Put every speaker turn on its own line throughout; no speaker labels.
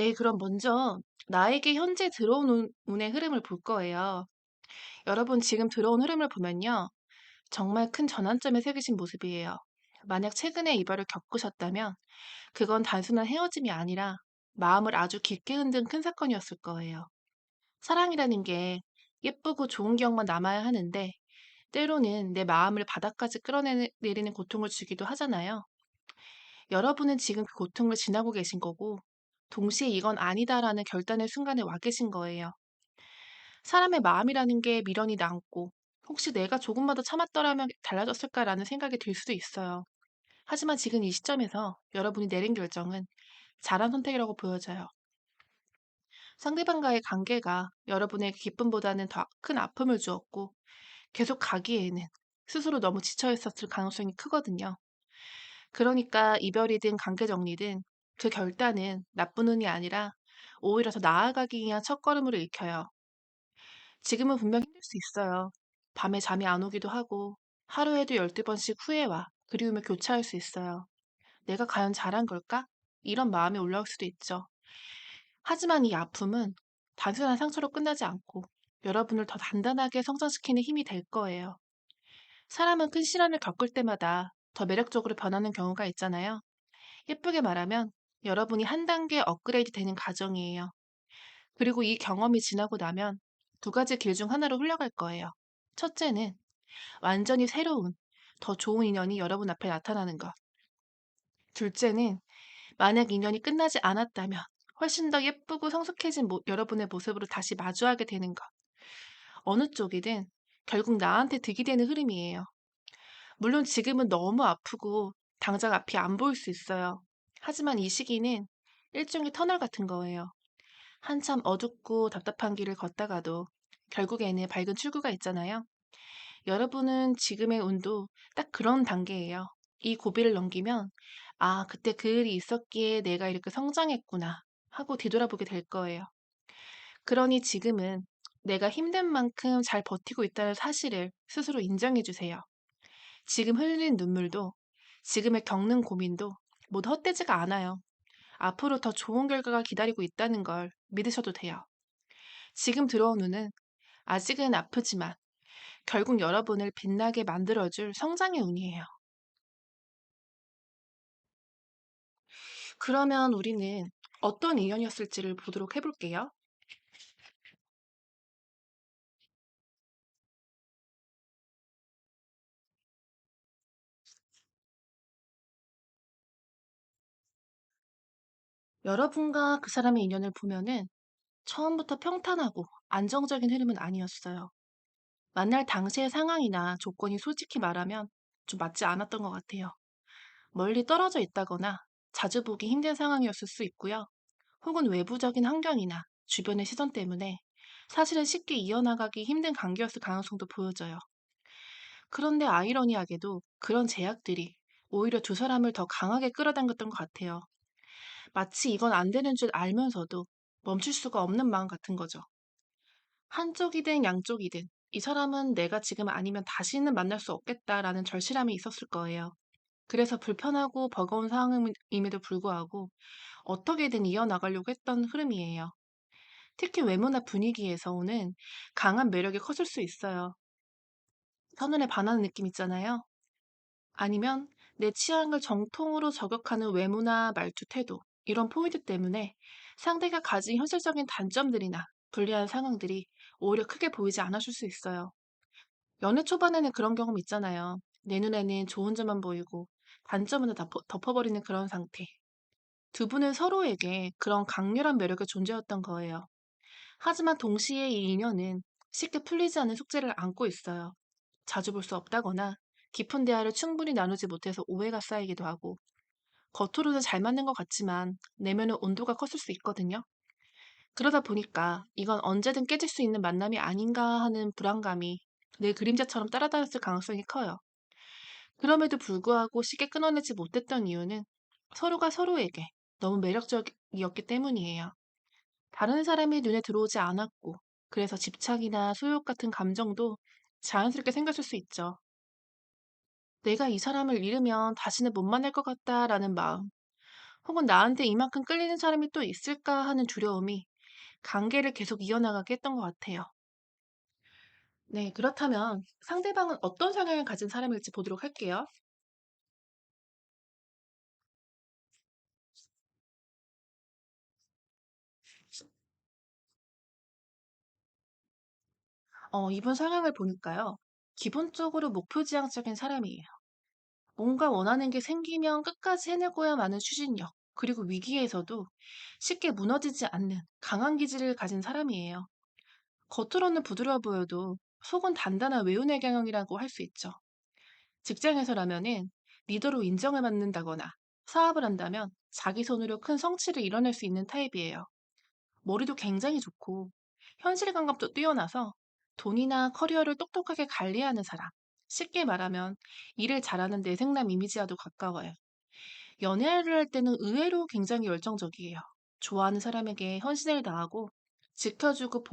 네, 그럼 먼저 나에게 현재 들어온 운의 흐름을 볼 거예요. 여러분 지금 들어온 흐름을 보면요. 정말 큰 전환점에 서 계신 모습이에요. 만약 최근에 이별을 겪으셨다면 그건 단순한 헤어짐이 아니라 마음을 아주 깊게 흔든 큰 사건이었을 거예요. 사랑이라는 게 예쁘고 좋은 기억만 남아야 하는데 때로는 내 마음을 바닥까지 끌어내리는 고통을 주기도 하잖아요. 여러분은 지금 그 고통을 지나고 계신 거고 동시에 이건 아니다라는 결단의 순간에 와 계신 거예요. 사람의 마음이라는 게 미련이 남고 혹시 내가 조금만 더 참았더라면 달라졌을까라는 생각이 들 수도 있어요. 하지만 지금 이 시점에서 여러분이 내린 결정은 잘한 선택이라고 보여져요. 상대방과의 관계가 여러분에게 기쁨보다는 더 큰 아픔을 주었고 계속 가기에는 스스로 너무 지쳐 있었을 가능성이 크거든요. 그러니까 이별이든 관계 정리든 그 결단은 나쁜 운이 아니라 오히려 더 나아가기 위한 첫걸음으로 읽혀요. 지금은 분명 힘들 수 있어요. 밤에 잠이 안 오기도 하고 하루에도 12번씩 후회와 그리움을 교차할 수 있어요. 내가 과연 잘한 걸까? 이런 마음이 올라올 수도 있죠. 하지만 이 아픔은 단순한 상처로 끝나지 않고 여러분을 더 단단하게 성장시키는 힘이 될 거예요. 사람은 큰 시련을 겪을 때마다 더 매력적으로 변하는 경우가 있잖아요. 예쁘게 말하면 여러분이 한 단계 업그레이드 되는 과정이에요. 그리고 이 경험이 지나고 나면 두 가지 길 중 하나로 흘러갈 거예요. 첫째는 완전히 새로운, 더 좋은 인연이 여러분 앞에 나타나는 것. 둘째는 만약 인연이 끝나지 않았다면 훨씬 더 예쁘고 성숙해진 여러분의 모습으로 다시 마주하게 되는 것. 어느 쪽이든 결국 나한테 득이 되는 흐름이에요. 물론 지금은 너무 아프고 당장 앞이 안 보일 수 있어요. 하지만 이 시기는 일종의 터널 같은 거예요. 한참 어둡고 답답한 길을 걷다가도 결국에는 밝은 출구가 있잖아요. 여러분은 지금의 운도 딱 그런 단계예요. 이 고비를 넘기면, 아, 그때 그 일이 있었기에 내가 이렇게 성장했구나 하고 뒤돌아보게 될 거예요. 그러니 지금은 내가 힘든 만큼 잘 버티고 있다는 사실을 스스로 인정해 주세요. 지금 흘린 눈물도, 지금의 겪는 고민도 모두 헛되지가 않아요. 앞으로 더 좋은 결과가 기다리고 있다는 걸 믿으셔도 돼요. 지금 들어온 운은 아직은 아프지만 결국 여러분을 빛나게 만들어줄 성장의 운이에요. 그러면 우리는 어떤 인연이었을지를 보도록 해볼게요. 여러분과 그 사람의 인연을 보면은 처음부터 평탄하고 안정적인 흐름은 아니었어요. 만날 당시의 상황이나 조건이 솔직히 말하면 좀 맞지 않았던 것 같아요. 멀리 떨어져 있다거나 자주 보기 힘든 상황이었을 수 있고요. 혹은 외부적인 환경이나 주변의 시선 때문에 사실은 쉽게 이어나가기 힘든 관계였을 가능성도 보여져요. 그런데 아이러니하게도 그런 제약들이 오히려 두 사람을 더 강하게 끌어당겼던 것 같아요. 마치 이건 안 되는 줄 알면서도 멈출 수가 없는 마음 같은 거죠. 한쪽이든 양쪽이든 이 사람은 내가 지금 아니면 다시는 만날 수 없겠다라는 절실함이 있었을 거예요. 그래서 불편하고 버거운 상황임에도 불구하고 어떻게든 이어나가려고 했던 흐름이에요. 특히 외모나 분위기에서 오는 강한 매력이 컸을 수 있어요. 첫눈에 반하는 느낌 있잖아요. 아니면 내 취향을 정통으로 저격하는 외모나 말투, 태도, 이런 포인트 때문에 상대가 가진 현실적인 단점들이나 불리한 상황들이 오히려 크게 보이지 않았을 수 있어요. 연애 초반에는 그런 경험 있잖아요. 내 눈에는 좋은 점만 보이고 단점은 다 덮어버리는 그런 상태. 두 분은 서로에게 그런 강렬한 매력의 존재였던 거예요. 하지만 동시에 이 인연은 쉽게 풀리지 않는 숙제를 안고 있어요. 자주 볼 수 없다거나 깊은 대화를 충분히 나누지 못해서 오해가 쌓이기도 하고 겉으로는 잘 맞는 것 같지만 내면은 온도가 컸을 수 있거든요. 그러다 보니까 이건 언제든 깨질 수 있는 만남이 아닌가 하는 불안감이 내 그림자처럼 따라다녔을 가능성이 커요. 그럼에도 불구하고 쉽게 끊어내지 못했던 이유는 서로가 서로에게 너무 매력적이었기 때문이에요. 다른 사람이 눈에 들어오지 않았고, 그래서 집착이나 소유욕 같은 감정도 자연스럽게 생겼을 수 있죠. 내가 이 사람을 잃으면 다시는 못 만날 것 같다라는 마음. 혹은 나한테 이만큼 끌리는 사람이 또 있을까 하는 두려움이 관계를 계속 이어나가게 했던 것 같아요. 네, 그렇다면 상대방은 어떤 성향을 가진 사람일지 보도록 할게요. 이분 성향을 보니까요. 기본적으로 목표지향적인 사람이에요. 뭔가 원하는 게 생기면 끝까지 해내고야 마는 추진력, 그리고 위기에서도 쉽게 무너지지 않는 강한 기질을 가진 사람이에요. 겉으로는 부드러워 보여도 속은 단단한 외운의 경영이라고 할 수 있죠. 직장에서라면은 리더로 인정을 받는다거나 사업을 한다면 자기 손으로 큰 성취를 이뤄낼 수 있는 타입이에요. 머리도 굉장히 좋고 현실 감각도 뛰어나서 돈이나 커리어를 똑똑하게 관리하는 사람. 쉽게 말하면 일을 잘하는 내생남 이미지와도 가까워요. 연애를 할 때는 의외로 굉장히 열정적이에요. 좋아하는 사람에게 헌신을 다하고 지켜주고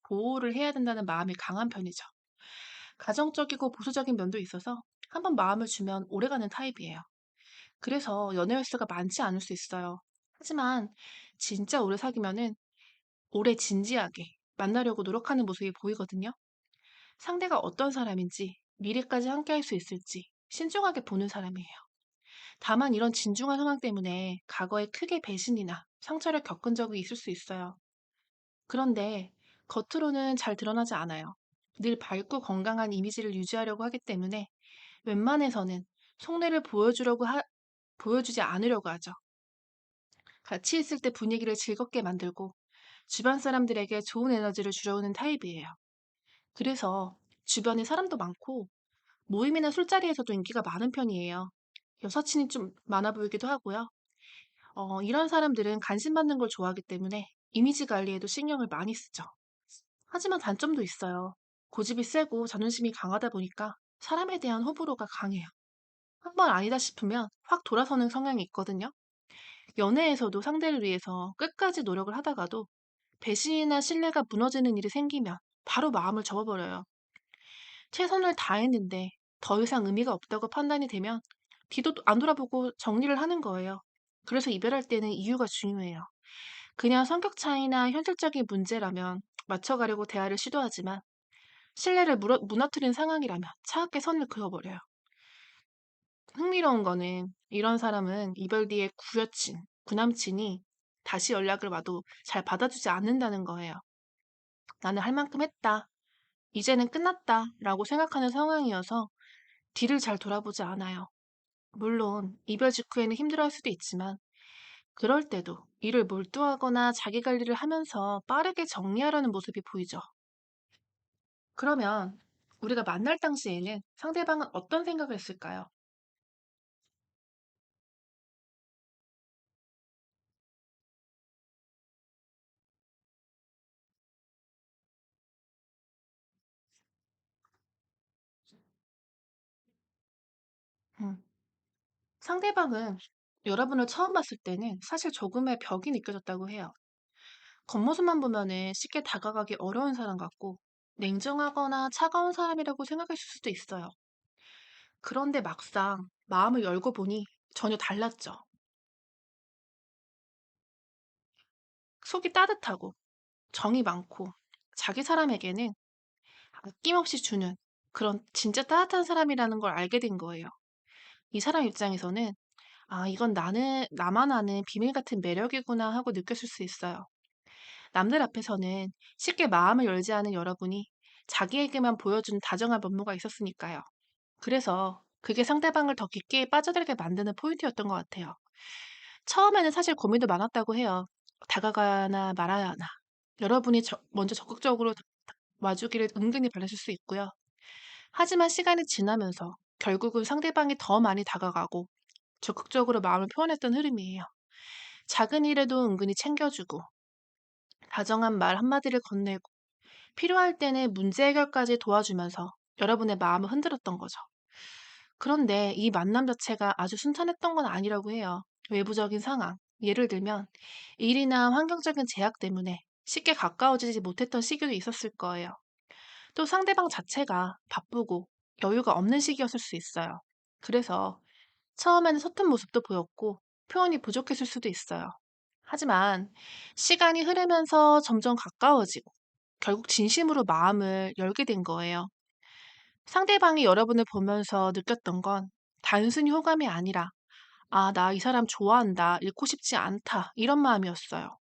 보호를 해야 된다는 마음이 강한 편이죠. 가정적이고 보수적인 면도 있어서 한번 마음을 주면 오래가는 타입이에요. 그래서 연애 횟수가 많지 않을 수 있어요. 하지만 진짜 오래 사귀면은 오래 진지하게 만나려고 노력하는 모습이 보이거든요. 상대가 어떤 사람인지, 미래까지 함께 할 수 있을지 신중하게 보는 사람이에요. 다만 이런 진중한 성향 때문에 과거에 크게 배신이나 상처를 겪은 적이 있을 수 있어요. 그런데 겉으로는 잘 드러나지 않아요. 늘 밝고 건강한 이미지를 유지하려고 하기 때문에 웬만해서는 속내를 보여주지 않으려고 하죠. 같이 있을 때 분위기를 즐겁게 만들고 주변 사람들에게 좋은 에너지를 주려오는 타입이에요. 그래서 주변에 사람도 많고 모임이나 술자리에서도 인기가 많은 편이에요. 여사친이 좀 많아 보이기도 하고요. 이런 사람들은 관심받는 걸 좋아하기 때문에 이미지 관리에도 신경을 많이 쓰죠. 하지만 단점도 있어요. 고집이 세고 자존심이 강하다 보니까 사람에 대한 호불호가 강해요. 한 번 아니다 싶으면 확 돌아서는 성향이 있거든요. 연애에서도 상대를 위해서 끝까지 노력을 하다가도 배신이나 신뢰가 무너지는 일이 생기면 바로 마음을 접어버려요. 최선을 다했는데 더 이상 의미가 없다고 판단이 되면 뒤도 안 돌아보고 정리를 하는 거예요. 그래서 이별할 때는 이유가 중요해요. 그냥 성격 차이나 현실적인 문제라면 맞춰가려고 대화를 시도하지만 신뢰를 무너뜨린 상황이라면 차갑게 선을 그어버려요. 흥미로운 거는 이런 사람은 이별 뒤에 구여친, 구남친이 다시 연락을 와도 잘 받아주지 않는다는 거예요. 나는 할 만큼 했다. 이제는 끝났다. 라고 생각하는 상황이어서 뒤를 잘 돌아보지 않아요. 물론 이별 직후에는 힘들어할 수도 있지만 그럴 때도 일을 몰두하거나 자기 관리를 하면서 빠르게 정리하려는 모습이 보이죠. 그러면 우리가 만날 당시에는 상대방은 어떤 생각을 했을까요? 음, 상대방은 여러분을 처음 봤을 때는 사실 조금의 벽이 느껴졌다고 해요. 겉모습만 보면은 쉽게 다가가기 어려운 사람 같고 냉정하거나 차가운 사람이라고 생각했을 수도 있어요. 그런데 막상 마음을 열고 보니 전혀 달랐죠. 속이 따뜻하고 정이 많고 자기 사람에게는 아낌없이 주는 그런 진짜 따뜻한 사람이라는 걸 알게 된 거예요. 이 사람 입장에서는 아, 이건 나만 아는 비밀 같은 매력이구나 하고 느꼈을 수 있어요. 남들 앞에서는 쉽게 마음을 열지 않은 여러분이 자기에게만 보여준 다정한 면모가 있었으니까요. 그래서 그게 상대방을 더 깊게 빠져들게 만드는 포인트였던 것 같아요. 처음에는 사실 고민도 많았다고 해요. 다가가나 말아야 하나. 여러분이 먼저 적극적으로 와주기를 은근히 바라실 수 있고요. 하지만 시간이 지나면서 결국은 상대방이 더 많이 다가가고 적극적으로 마음을 표현했던 흐름이에요. 작은 일에도 은근히 챙겨주고 다정한 말 한마디를 건네고 필요할 때는 문제 해결까지 도와주면서 여러분의 마음을 흔들었던 거죠. 그런데 이 만남 자체가 아주 순탄했던 건 아니라고 해요. 외부적인 상황, 예를 들면 일이나 환경적인 제약 때문에 쉽게 가까워지지 못했던 시기도 있었을 거예요. 또 상대방 자체가 바쁘고 여유가 없는 시기였을 수 있어요. 그래서 처음에는 서툰 모습도 보였고 표현이 부족했을 수도 있어요. 하지만 시간이 흐르면서 점점 가까워지고 결국 진심으로 마음을 열게 된 거예요. 상대방이 여러분을 보면서 느꼈던 건 단순히 호감이 아니라, 아, 나 이 사람 좋아한다, 잃고 싶지 않다, 이런 마음이었어요.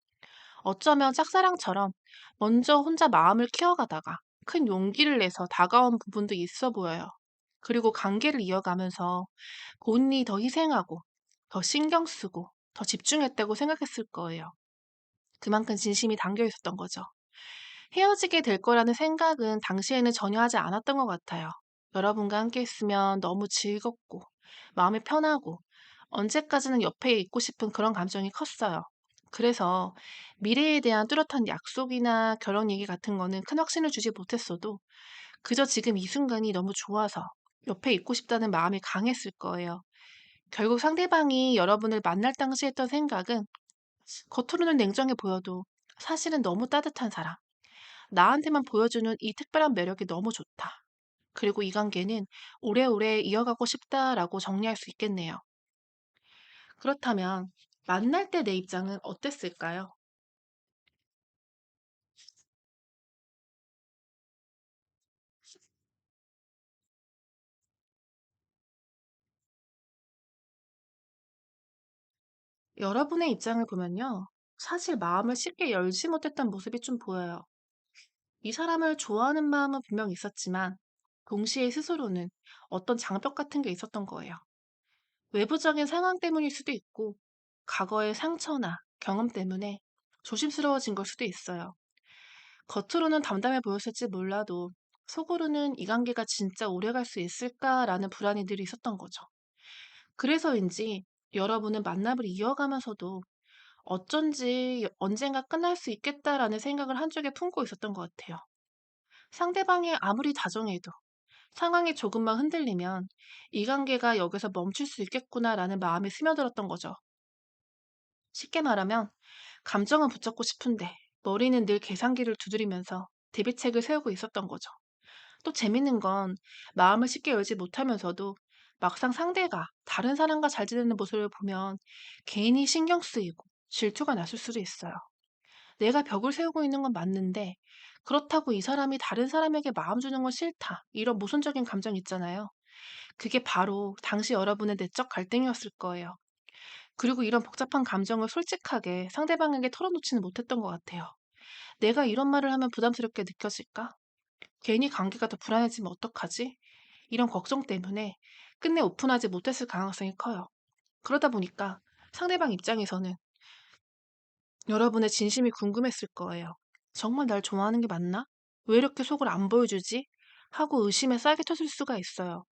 어쩌면 짝사랑처럼 먼저 혼자 마음을 키워가다가 큰 용기를 내서 다가온 부분도 있어 보여요. 그리고 관계를 이어가면서 본인이 더 희생하고, 더 신경 쓰고, 더 집중했다고 생각했을 거예요. 그만큼 진심이 담겨 있었던 거죠. 헤어지게 될 거라는 생각은 당시에는 전혀 하지 않았던 것 같아요. 여러분과 함께 있으면 너무 즐겁고, 마음이 편하고, 언제까지는 옆에 있고 싶은 그런 감정이 컸어요. 그래서 미래에 대한 뚜렷한 약속이나 결혼 얘기 같은 거는 큰 확신을 주지 못했어도 그저 지금 이 순간이 너무 좋아서 옆에 있고 싶다는 마음이 강했을 거예요. 결국 상대방이 여러분을 만날 당시 했던 생각은 겉으로는 냉정해 보여도 사실은 너무 따뜻한 사람, 나한테만 보여주는 이 특별한 매력이 너무 좋다. 그리고 이 관계는 오래오래 이어가고 싶다라고 정리할 수 있겠네요. 그렇다면 만날 때 내 입장은 어땠을까요? 여러분의 입장을 보면요. 사실 마음을 쉽게 열지 못했던 모습이 좀 보여요. 이 사람을 좋아하는 마음은 분명 있었지만 동시에 스스로는 어떤 장벽 같은 게 있었던 거예요. 외부적인 상황 때문일 수도 있고 과거의 상처나 경험 때문에 조심스러워진 걸 수도 있어요. 겉으로는 담담해 보였을지 몰라도 속으로는 이 관계가 진짜 오래 갈 수 있을까라는 불안이 늘 있었던 거죠. 그래서인지 여러분은 만남을 이어가면서도 어쩐지 언젠가 끝날 수 있겠다라는 생각을 한쪽에 품고 있었던 것 같아요. 상대방이 아무리 다정해도 상황이 조금만 흔들리면 이 관계가 여기서 멈출 수 있겠구나라는 마음이 스며들었던 거죠. 쉽게 말하면 감정은 붙잡고 싶은데 머리는 늘 계산기를 두드리면서 대비책을 세우고 있었던 거죠. 또 재밌는 건 마음을 쉽게 열지 못하면서도 막상 상대가 다른 사람과 잘 지내는 모습을 보면 괜히 신경 쓰이고 질투가 났을 수도 있어요. 내가 벽을 세우고 있는 건 맞는데 그렇다고 이 사람이 다른 사람에게 마음 주는 건 싫다. 이런 모순적인 감정 있잖아요. 그게 바로 당시 여러분의 내적 갈등이었을 거예요. 그리고 이런 복잡한 감정을 솔직하게 상대방에게 털어놓지는 못했던 것 같아요. 내가 이런 말을 하면 부담스럽게 느껴질까? 괜히 관계가 더 불안해지면 어떡하지? 이런 걱정 때문에 끝내 오픈하지 못했을 가능성이 커요. 그러다 보니까 상대방 입장에서는 여러분의 진심이 궁금했을 거예요. 정말 날 좋아하는 게 맞나? 왜 이렇게 속을 안 보여주지? 하고 의심에 싹이 텄을 수가 있어요.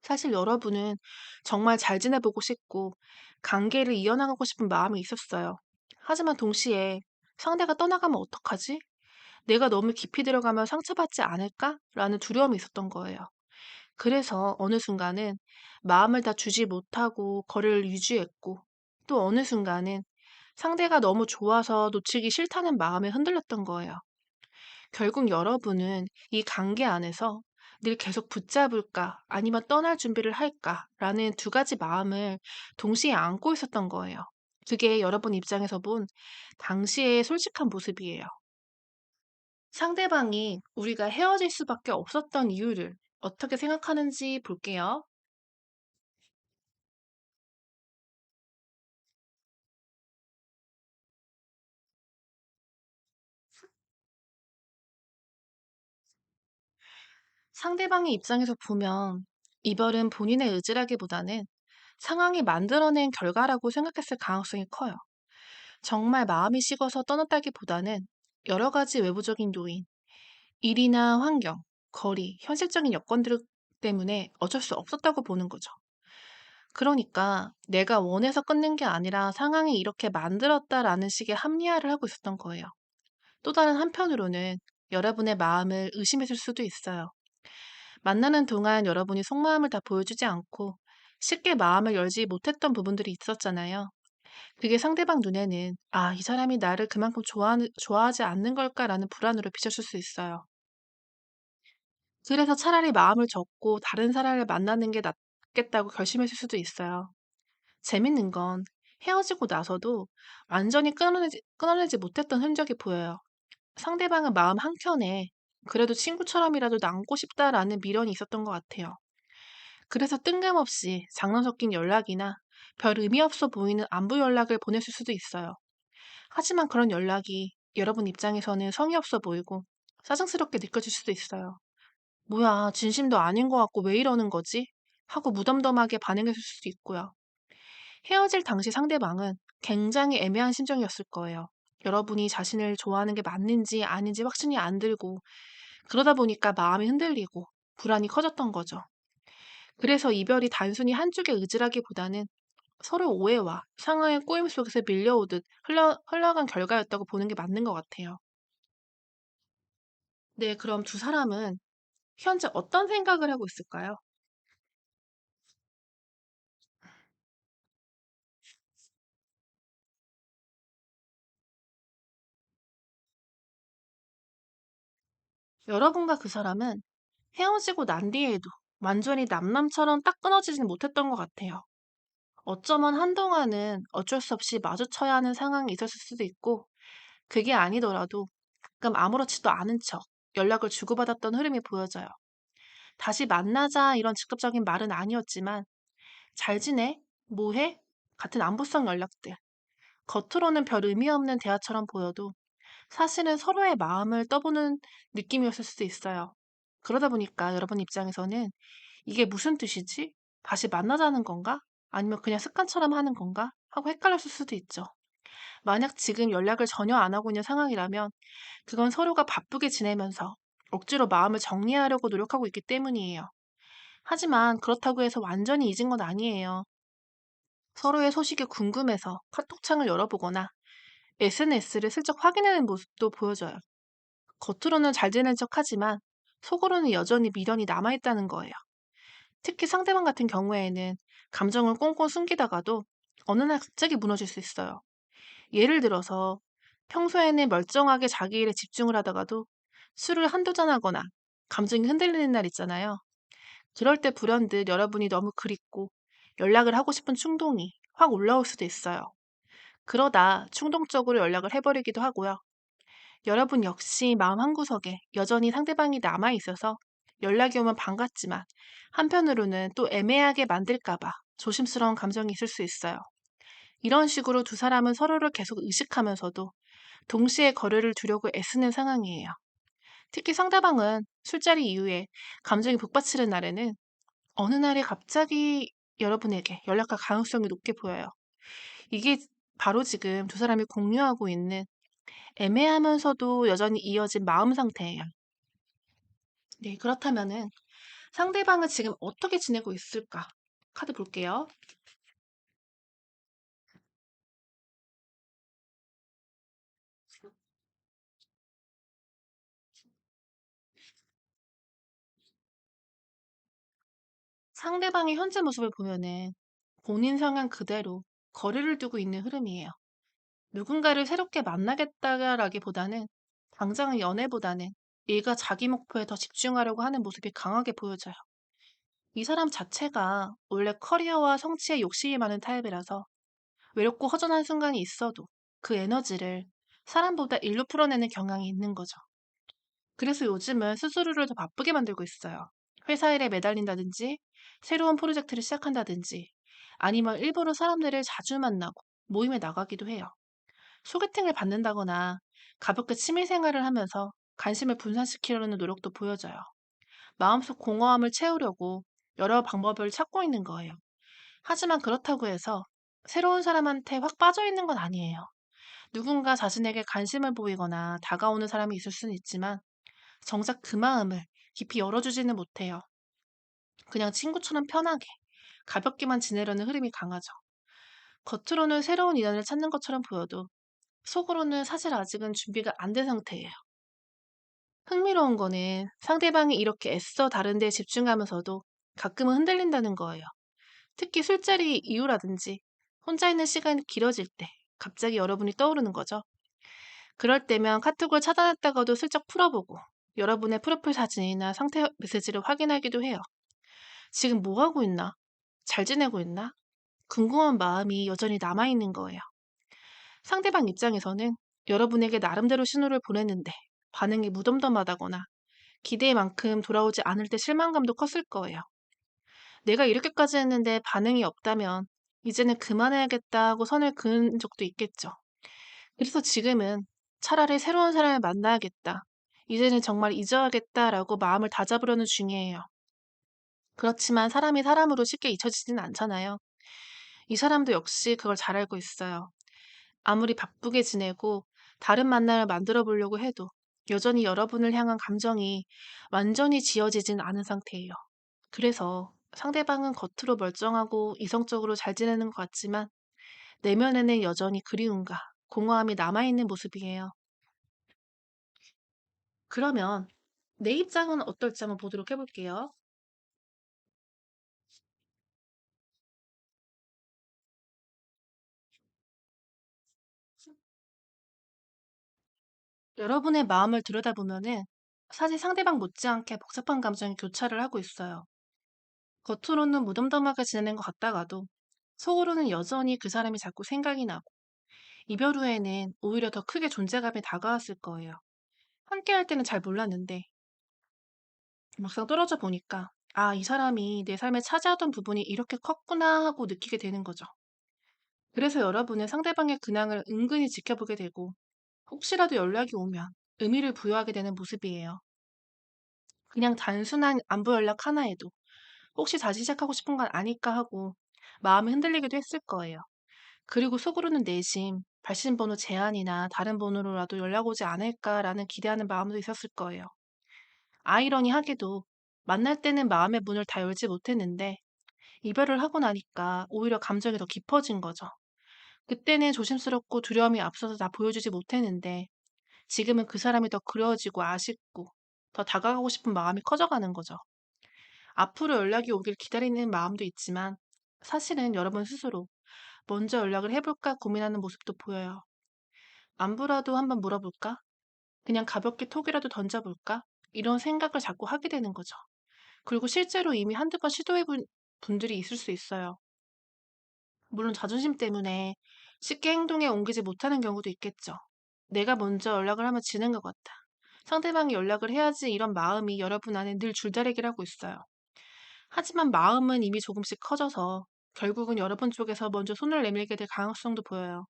사실 여러분은 정말 잘 지내보고 싶고 관계를 이어나가고 싶은 마음이 있었어요. 하지만 동시에 상대가 떠나가면 어떡하지? 내가 너무 깊이 들어가면 상처받지 않을까? 라는 두려움이 있었던 거예요. 그래서 어느 순간은 마음을 다 주지 못하고 거리를 유지했고 또 어느 순간은 상대가 너무 좋아서 놓치기 싫다는 마음에 흔들렸던 거예요. 결국 여러분은 이 관계 안에서 늘 계속 붙잡을까 아니면 떠날 준비를 할까라는 두 가지 마음을 동시에 안고 있었던 거예요. 그게 여러분 입장에서 본 당시의 솔직한 모습이에요. 상대방이 우리가 헤어질 수밖에 없었던 이유를 어떻게 생각하는지 볼게요. 상대방의 입장에서 보면 이별은 본인의 의지라기보다는 상황이 만들어낸 결과라고 생각했을 가능성이 커요. 정말 마음이 식어서 떠났다기보다는 여러 가지 외부적인 요인, 일이나 환경, 거리, 현실적인 여건들 때문에 어쩔 수 없었다고 보는 거죠. 그러니까 내가 원해서 끊는 게 아니라 상황이 이렇게 만들었다라는 식의 합리화를 하고 있었던 거예요. 또 다른 한편으로는 여러분의 마음을 의심했을 수도 있어요. 만나는 동안 여러분이 속마음을 다 보여주지 않고 쉽게 마음을 열지 못했던 부분들이 있었잖아요. 그게 상대방 눈에는 아, 이 사람이 나를 그만큼 좋아하지 않는 걸까라는 불안으로 비쳤을 수 있어요. 그래서 차라리 마음을 접고 다른 사람을 만나는 게 낫겠다고 결심했을 수도 있어요. 재밌는 건 헤어지고 나서도 완전히 끊어내지 못했던 흔적이 보여요. 상대방은 마음 한켠에 그래도 친구처럼이라도 남고 싶다라는 미련이 있었던 것 같아요. 그래서 뜬금없이 장난 섞인 연락이나 별 의미 없어 보이는 안부 연락을 보냈을 수도 있어요. 하지만 그런 연락이 여러분 입장에서는 성의 없어 보이고 짜증스럽게 느껴질 수도 있어요. 뭐야, 진심도 아닌 것 같고 왜 이러는 거지? 하고 무덤덤하게 반응했을 수도 있고요. 헤어질 당시 상대방은 굉장히 애매한 심정이었을 거예요. 여러분이 자신을 좋아하는 게 맞는지 아닌지 확신이 안 들고 그러다 보니까 마음이 흔들리고 불안이 커졌던 거죠. 그래서 이별이 단순히 한쪽의 의지라기보다는 서로 오해와 상황의 꼬임 속에서 밀려오듯 흘러간 결과였다고 보는 게 맞는 것 같아요. 네, 그럼 두 사람은 현재 어떤 생각을 하고 있을까요? 여러분과 그 사람은 헤어지고 난 뒤에도 완전히 남남처럼 딱 끊어지진 못했던 것 같아요. 어쩌면 한동안은 어쩔 수 없이 마주쳐야 하는 상황이 있었을 수도 있고, 그게 아니더라도 가끔 아무렇지도 않은 척 연락을 주고받았던 흐름이 보여져요. 다시 만나자 이런 직접적인 말은 아니었지만, 잘 지내? 뭐 해? 같은 안부성 연락들. 겉으로는 별 의미 없는 대화처럼 보여도 사실은 서로의 마음을 떠보는 느낌이었을 수도 있어요. 그러다 보니까 여러분 입장에서는 이게 무슨 뜻이지? 다시 만나자는 건가? 아니면 그냥 습관처럼 하는 건가? 하고 헷갈렸을 수도 있죠. 만약 지금 연락을 전혀 안 하고 있는 상황이라면 그건 서로가 바쁘게 지내면서 억지로 마음을 정리하려고 노력하고 있기 때문이에요. 하지만 그렇다고 해서 완전히 잊은 건 아니에요. 서로의 소식이 궁금해서 카톡창을 열어보거나 SNS를 슬쩍 확인하는 모습도 보여줘요. 겉으로는 잘 지낸 척 하지만 속으로는 여전히 미련이 남아있다는 거예요. 특히 상대방 같은 경우에는 감정을 꽁꽁 숨기다가도 어느 날 갑자기 무너질 수 있어요. 예를 들어서 평소에는 멀쩡하게 자기 일에 집중을 하다가도 술을 한두 잔 하거나 감정이 흔들리는 날 있잖아요. 그럴 때 불현듯 여러분이 너무 그립고 연락을 하고 싶은 충동이 확 올라올 수도 있어요. 그러다 충동적으로 연락을 해버리기도 하고요. 여러분 역시 마음 한구석에 여전히 상대방이 남아있어서 연락이 오면 반갑지만 한편으로는 또 애매하게 만들까봐 조심스러운 감정이 있을 수 있어요. 이런 식으로 두 사람은 서로를 계속 의식하면서도 동시에 거리를 두려고 애쓰는 상황이에요. 특히 상대방은 술자리 이후에 감정이 북받치는 날에는 어느 날에 갑자기 여러분에게 연락할 가능성이 높게 보여요. 이게 바로 지금 두 사람이 공유하고 있는 애매하면서도 여전히 이어진 마음 상태예요. 네, 그렇다면은 상대방은 지금 어떻게 지내고 있을까? 카드 볼게요. 상대방의 현재 모습을 보면은 본인 성향 그대로 거리를 두고 있는 흐름이에요. 누군가를 새롭게 만나겠다라기보다는 당장의 연애보다는 일과 자기 목표에 더 집중하려고 하는 모습이 강하게 보여져요. 이 사람 자체가 원래 커리어와 성취에 욕심이 많은 타입이라서 외롭고 허전한 순간이 있어도 그 에너지를 사람보다 일로 풀어내는 경향이 있는 거죠. 그래서 요즘은 스스로를 더 바쁘게 만들고 있어요. 회사 일에 매달린다든지, 새로운 프로젝트를 시작한다든지, 아니면 일부러 사람들을 자주 만나고 모임에 나가기도 해요. 소개팅을 받는다거나 가볍게 취미 생활을 하면서 관심을 분산시키려는 노력도 보여져요. 마음속 공허함을 채우려고 여러 방법을 찾고 있는 거예요. 하지만 그렇다고 해서 새로운 사람한테 확 빠져 있는 건 아니에요. 누군가 자신에게 관심을 보이거나 다가오는 사람이 있을 수는 있지만 정작 그 마음을 깊이 열어주지는 못해요. 그냥 친구처럼 편하게, 가볍게만 지내려는 흐름이 강하죠. 겉으로는 새로운 인연을 찾는 것처럼 보여도 속으로는 사실 아직은 준비가 안 된 상태예요. 흥미로운 거는 상대방이 이렇게 애써 다른 데에 집중하면서도 가끔은 흔들린다는 거예요. 특히 술자리 이후라든지 혼자 있는 시간이 길어질 때 갑자기 여러분이 떠오르는 거죠. 그럴 때면 카톡을 차단했다가도 슬쩍 풀어보고 여러분의 프로필 사진이나 상태 메시지를 확인하기도 해요. 지금 뭐 하고 있나? 잘 지내고 있나? 궁금한 마음이 여전히 남아있는 거예요. 상대방 입장에서는 여러분에게 나름대로 신호를 보냈는데 반응이 무덤덤하다거나 기대만큼 돌아오지 않을 때 실망감도 컸을 거예요. 내가 이렇게까지 했는데 반응이 없다면 이제는 그만해야겠다 하고 선을 그은 적도 있겠죠. 그래서 지금은 차라리 새로운 사람을 만나야겠다. 이제는 정말 잊어야겠다라고 마음을 다잡으려는 중이에요. 그렇지만 사람이 사람으로 쉽게 잊혀지진 않잖아요. 이 사람도 역시 그걸 잘 알고 있어요. 아무리 바쁘게 지내고 다른 만남을 만들어 보려고 해도 여전히 여러분을 향한 감정이 완전히 지워지진 않은 상태예요. 그래서 상대방은 겉으로 멀쩡하고 이성적으로 잘 지내는 것 같지만 내면에는 여전히 그리움과 공허함이 남아있는 모습이에요. 그러면 내 입장은 어떨지 한번 보도록 해볼게요. 여러분의 마음을 들여다보면은 사실 상대방 못지않게 복잡한 감정이 교차를 하고 있어요. 겉으로는 무덤덤하게 지내는 것 같다가도 속으로는 여전히 그 사람이 자꾸 생각이 나고 이별 후에는 오히려 더 크게 존재감이 다가왔을 거예요. 함께 할 때는 잘 몰랐는데 막상 떨어져 보니까 아, 이 사람이 내 삶에 차지하던 부분이 이렇게 컸구나 하고 느끼게 되는 거죠. 그래서 여러분은 상대방의 근황을 은근히 지켜보게 되고 혹시라도 연락이 오면 의미를 부여하게 되는 모습이에요. 그냥 단순한 안부 연락 하나에도 혹시 다시 시작하고 싶은 건 아닐까 하고 마음이 흔들리기도 했을 거예요. 그리고 속으로는 내심 발신번호 제한이나 다른 번호로라도 연락 오지 않을까라는 기대하는 마음도 있었을 거예요. 아이러니하게도 만날 때는 마음의 문을 다 열지 못했는데 이별을 하고 나니까 오히려 감정이 더 깊어진 거죠. 그때는 조심스럽고 두려움이 앞서서 다 보여주지 못했는데 지금은 그 사람이 더 그리워지고 아쉽고 더 다가가고 싶은 마음이 커져가는 거죠. 앞으로 연락이 오길 기다리는 마음도 있지만 사실은 여러분 스스로 먼저 연락을 해볼까 고민하는 모습도 보여요. 안부라도 한번 물어볼까? 그냥 가볍게 톡이라도 던져볼까? 이런 생각을 자꾸 하게 되는 거죠. 그리고 실제로 이미 한두 번 시도해본 분들이 있을 수 있어요. 물론 자존심 때문에 쉽게 행동에 옮기지 못하는 경우도 있겠죠. 내가 먼저 연락을 하면 지는 것 같다. 상대방이 연락을 해야지 이런 마음이 여러분 안에 늘 줄다리기를 하고 있어요. 하지만 마음은 이미 조금씩 커져서 결국은 여러분 쪽에서 먼저 손을 내밀게 될 가능성도 보여요.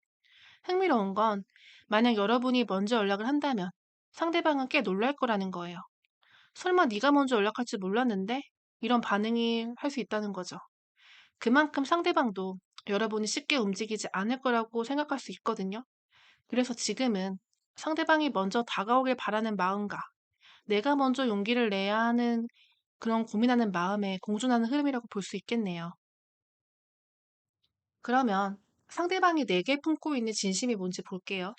흥미로운 건 만약 여러분이 먼저 연락을 한다면 상대방은 꽤 놀랄 거라는 거예요. 설마 네가 먼저 연락할 줄 몰랐는데? 이런 반응이 할 수 있다는 거죠. 그만큼 상대방도 여러분이 쉽게 움직이지 않을 거라고 생각할 수 있거든요. 그래서 지금은 상대방이 먼저 다가오길 바라는 마음과 내가 먼저 용기를 내야 하는 그런 고민하는 마음에 공존하는 흐름이라고 볼 수 있겠네요. 그러면 상대방이 내게 품고 있는 진심이 뭔지 볼게요.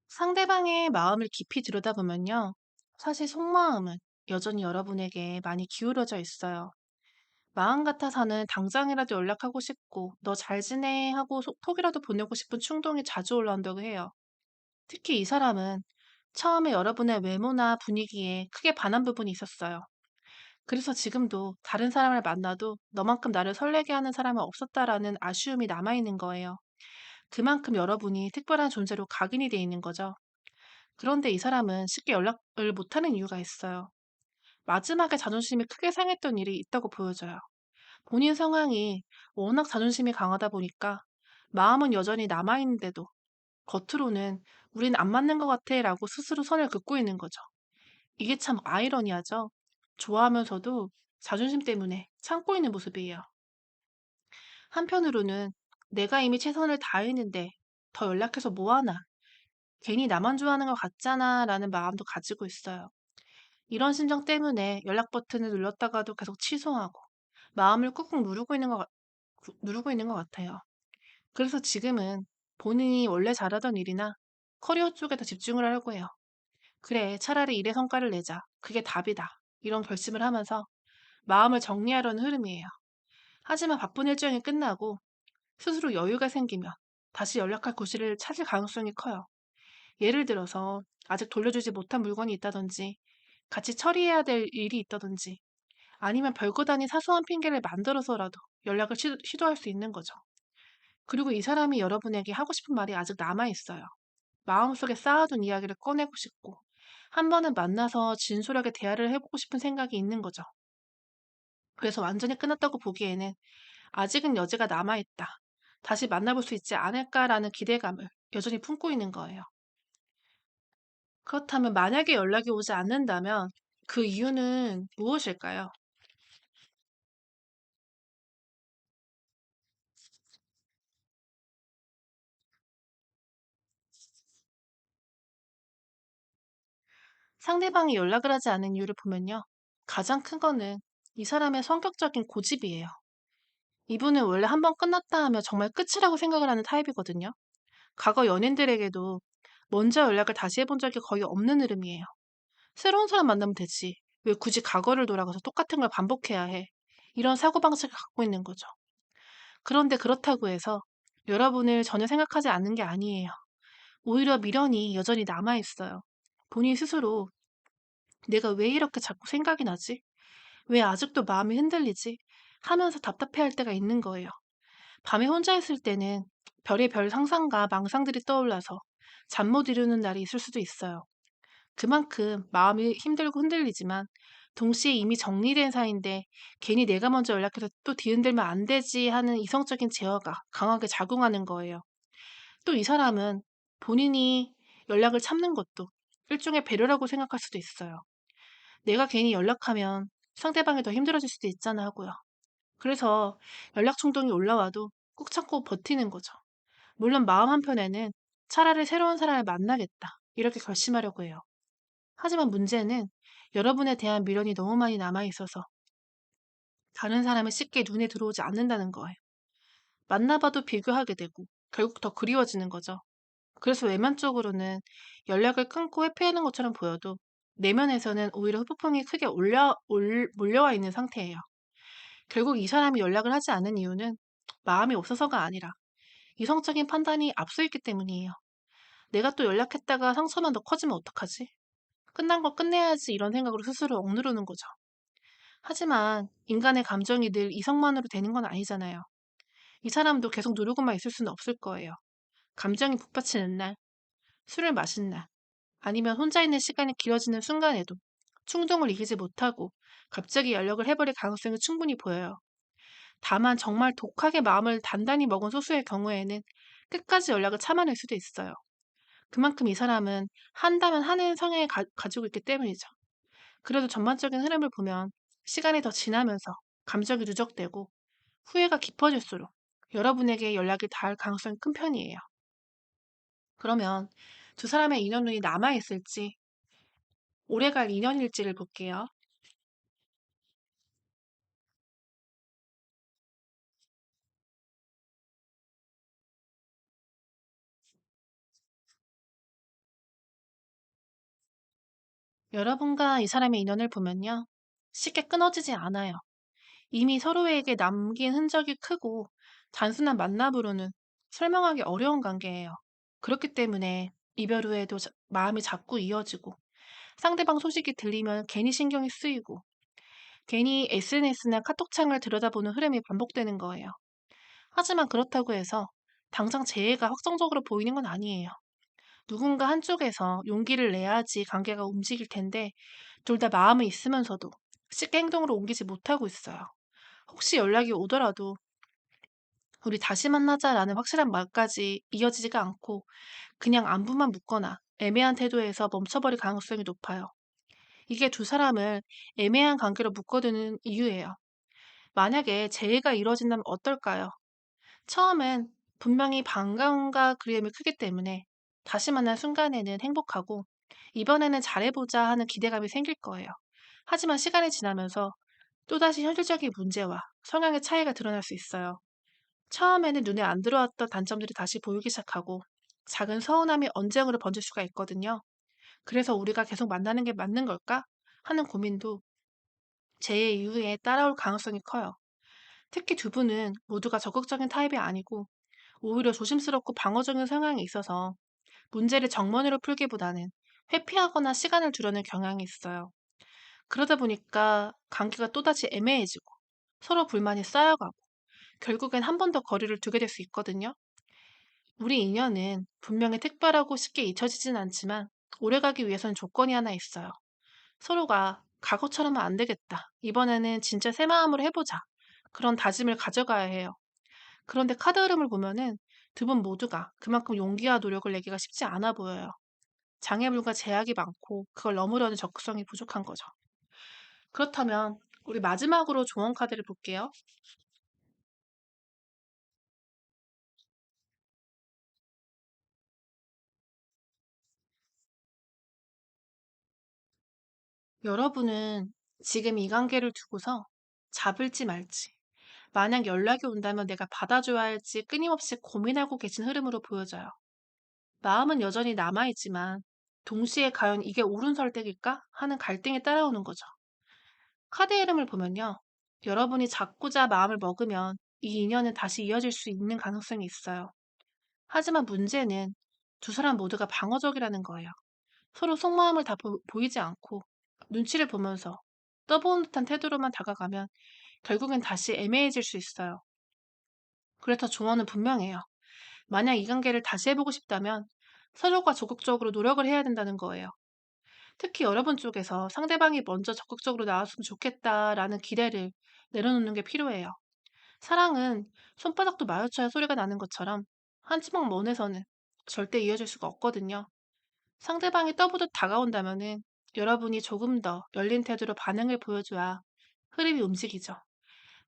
상대방의 마음을 깊이 들여다보면요. 사실 속마음은 여전히 여러분에게 많이 기울어져 있어요. 마음 같아서는 당장이라도 연락하고 싶고, 너 잘 지내? 하고 톡이라도 보내고 싶은 충동이 자주 올라온다고 해요. 특히 이 사람은 처음에 여러분의 외모나 분위기에 크게 반한 부분이 있었어요. 그래서 지금도 다른 사람을 만나도 너만큼 나를 설레게 하는 사람은 없었다라는 아쉬움이 남아있는 거예요. 그만큼 여러분이 특별한 존재로 각인이 돼 있는 거죠. 그런데 이 사람은 쉽게 연락을 못하는 이유가 있어요. 마지막에 자존심이 크게 상했던 일이 있다고 보여져요. 본인 상황이 워낙 자존심이 강하다 보니까 마음은 여전히 남아있는데도 겉으로는 우린 안 맞는 것 같아 라고 스스로 선을 긋고 있는 거죠. 이게 참 아이러니하죠. 좋아하면서도 자존심 때문에 참고 있는 모습이에요. 한편으로는 내가 이미 최선을 다했는데 더 연락해서 뭐하나, 괜히 나만 좋아하는 것 같잖아 라는 마음도 가지고 있어요. 이런 심정 때문에 연락 버튼을 눌렀다가도 계속 취소하고 마음을 꾹꾹 누르고 있는 것 같아요. 그래서 지금은 본인이 원래 잘하던 일이나 커리어 쪽에 더 집중을 하려고 해요. 그래, 차라리 일에 성과를 내자. 그게 답이다. 이런 결심을 하면서 마음을 정리하려는 흐름이에요. 하지만 바쁜 일정이 끝나고 스스로 여유가 생기면 다시 연락할 구실을 찾을 가능성이 커요. 예를 들어서 아직 돌려주지 못한 물건이 있다든지, 같이 처리해야 될 일이 있다든지, 아니면 별것 아닌 사소한 핑계를 만들어서라도 연락을 시도할 수 있는 거죠. 그리고 이 사람이 여러분에게 하고 싶은 말이 아직 남아있어요. 마음속에 쌓아둔 이야기를 꺼내고 싶고, 한 번은 만나서 진솔하게 대화를 해보고 싶은 생각이 있는 거죠. 그래서 완전히 끝났다고 보기에는 아직은 여지가 남아있다. 다시 만나볼 수 있지 않을까라는 기대감을 여전히 품고 있는 거예요. 그렇다면 만약에 연락이 오지 않는다면 그 이유는 무엇일까요? 상대방이 연락을 하지 않는 이유를 보면요. 가장 큰 거는 이 사람의 성격적인 고집이에요. 이분은 원래 한번 끝났다 하면 정말 끝이라고 생각을 하는 타입이거든요. 과거 연인들에게도 먼저 연락을 다시 해본 적이 거의 없는 흐름이에요. 새로운 사람 만나면 되지. 왜 굳이 과거를 돌아가서 똑같은 걸 반복해야 해? 이런 사고방식을 갖고 있는 거죠. 그런데 그렇다고 해서 여러분을 전혀 생각하지 않는 게 아니에요. 오히려 미련이 여전히 남아있어요. 본인 스스로 내가 왜 이렇게 자꾸 생각이 나지? 왜 아직도 마음이 흔들리지? 하면서 답답해할 때가 있는 거예요. 밤에 혼자 있을 때는 별의별 상상과 망상들이 떠올라서 잠 못 이루는 날이 있을 수도 있어요. 그만큼 마음이 힘들고 흔들리지만 동시에 이미 정리된 사이인데 괜히 내가 먼저 연락해서 또 뒤흔들면 안 되지 하는 이성적인 제어가 강하게 작용하는 거예요. 또 이 사람은 본인이 연락을 참는 것도 일종의 배려라고 생각할 수도 있어요. 내가 괜히 연락하면 상대방이 더 힘들어질 수도 있잖아 하고요. 그래서 연락 충동이 올라와도 꾹 참고 버티는 거죠. 물론 마음 한편에는 차라리 새로운 사람을 만나겠다. 이렇게 결심하려고 해요. 하지만 문제는 여러분에 대한 미련이 너무 많이 남아있어서 다른 사람이 쉽게 눈에 들어오지 않는다는 거예요. 만나봐도 비교하게 되고 결국 더 그리워지는 거죠. 그래서 외면적으로는 연락을 끊고 회피하는 것처럼 보여도 내면에서는 오히려 후폭풍이 크게 몰려와 있는 상태예요. 결국 이 사람이 연락을 하지 않는 이유는 마음이 없어서가 아니라 이성적인 판단이 앞서 있기 때문이에요. 내가 또 연락했다가 상처만 더 커지면 어떡하지? 끝난 거 끝내야지 이런 생각으로 스스로 억누르는 거죠. 하지만 인간의 감정이 늘 이성만으로 되는 건 아니잖아요. 이 사람도 계속 누르고만 있을 수는 없을 거예요. 감정이 북받치는 날, 술을 마신 날, 아니면 혼자 있는 시간이 길어지는 순간에도 충동을 이기지 못하고 갑자기 연락을 해버릴 가능성이 충분히 보여요. 다만 정말 독하게 마음을 단단히 먹은 소수의 경우에는 끝까지 연락을 참아낼 수도 있어요. 그만큼 이 사람은 한다면 하는 성향을 가지고 있기 때문이죠. 그래도 전반적인 흐름을 보면 시간이 더 지나면서 감정이 누적되고 후회가 깊어질수록 여러분에게 연락이 닿을 가능성이 큰 편이에요. 그러면 두 사람의 인연운이 남아있을지 오래갈 인연일지를 볼게요. 여러분과 이 사람의 인연을 보면요. 쉽게 끊어지지 않아요. 이미 서로에게 남긴 흔적이 크고 단순한 만남으로는 설명하기 어려운 관계예요. 그렇기 때문에 이별 후에도 마음이 자꾸 이어지고 상대방 소식이 들리면 괜히 신경이 쓰이고 괜히 SNS나 카톡창을 들여다보는 흐름이 반복되는 거예요. 하지만 그렇다고 해서 당장 재해가 확정적으로 보이는 건 아니에요. 누군가 한쪽에서 용기를 내야지 관계가 움직일 텐데 둘 다 마음은 있으면서도 쉽게 행동으로 옮기지 못하고 있어요. 혹시 연락이 오더라도 우리 다시 만나자라는 확실한 말까지 이어지지가 않고 그냥 안부만 묻거나 애매한 태도에서 멈춰버릴 가능성이 높아요. 이게 두 사람을 애매한 관계로 묶어두는 이유예요. 만약에 재회가 이루어진다면 어떨까요? 처음엔 분명히 반감과 그리움이 크기 때문에 다시 만난 순간에는 행복하고 이번에는 잘해보자 하는 기대감이 생길 거예요. 하지만 시간이 지나면서 또다시 현실적인 문제와 성향의 차이가 드러날 수 있어요. 처음에는 눈에 안 들어왔던 단점들이 다시 보이기 시작하고 작은 서운함이 언쟁으로 번질 수가 있거든요. 그래서 우리가 계속 만나는 게 맞는 걸까? 하는 고민도 재해 이후에 따라올 가능성이 커요. 특히 두 분은 모두가 적극적인 타입이 아니고 오히려 조심스럽고 방어적인 성향이 있어서 문제를 정면으로 풀기보다는 회피하거나 시간을 두려는 경향이 있어요. 그러다 보니까 관계가 또다시 애매해지고 서로 불만이 쌓여가고 결국엔 한 번 더 거리를 두게 될 수 있거든요. 우리 인연은 분명히 특별하고 쉽게 잊혀지진 않지만 오래가기 위해서는 조건이 하나 있어요. 서로가 과거처럼은 안 되겠다. 이번에는 진짜 새 마음으로 해보자. 그런 다짐을 가져가야 해요. 그런데 카드 흐름을 보면은 두 분 모두가 그만큼 용기와 노력을 내기가 쉽지 않아 보여요. 장애물과 제약이 많고 그걸 넘으려는 적극성이 부족한 거죠. 그렇다면 우리 마지막으로 조언 카드를 볼게요. 여러분은 지금 이 관계를 두고서 잡을지 말지, 만약 연락이 온다면 내가 받아줘야 할지 끊임없이 고민하고 계신 흐름으로 보여져요. 마음은 여전히 남아있지만 동시에 과연 이게 옳은 선택일까 하는 갈등이 따라오는 거죠. 카드 이름을 보면요. 여러분이 잡고자 마음을 먹으면 이 인연은 다시 이어질 수 있는 가능성이 있어요. 하지만 문제는 두 사람 모두가 방어적이라는 거예요. 서로 속마음을 다 보이지 않고 눈치를 보면서 떠보는 듯한 태도로만 다가가면 결국엔 다시 애매해질 수 있어요. 그래서 조언은 분명해요. 만약 이 관계를 다시 해보고 싶다면 서로가 적극적으로 노력을 해야 된다는 거예요. 특히 여러분 쪽에서 상대방이 먼저 적극적으로 나왔으면 좋겠다라는 기대를 내려놓는 게 필요해요. 사랑은 손바닥도 마주쳐야 소리가 나는 것처럼 한 치먹 먼에서는 절대 이어질 수가 없거든요. 상대방이 떠보듯 다가온다면은 여러분이 조금 더 열린 태도로 반응을 보여줘야 흐름이 움직이죠.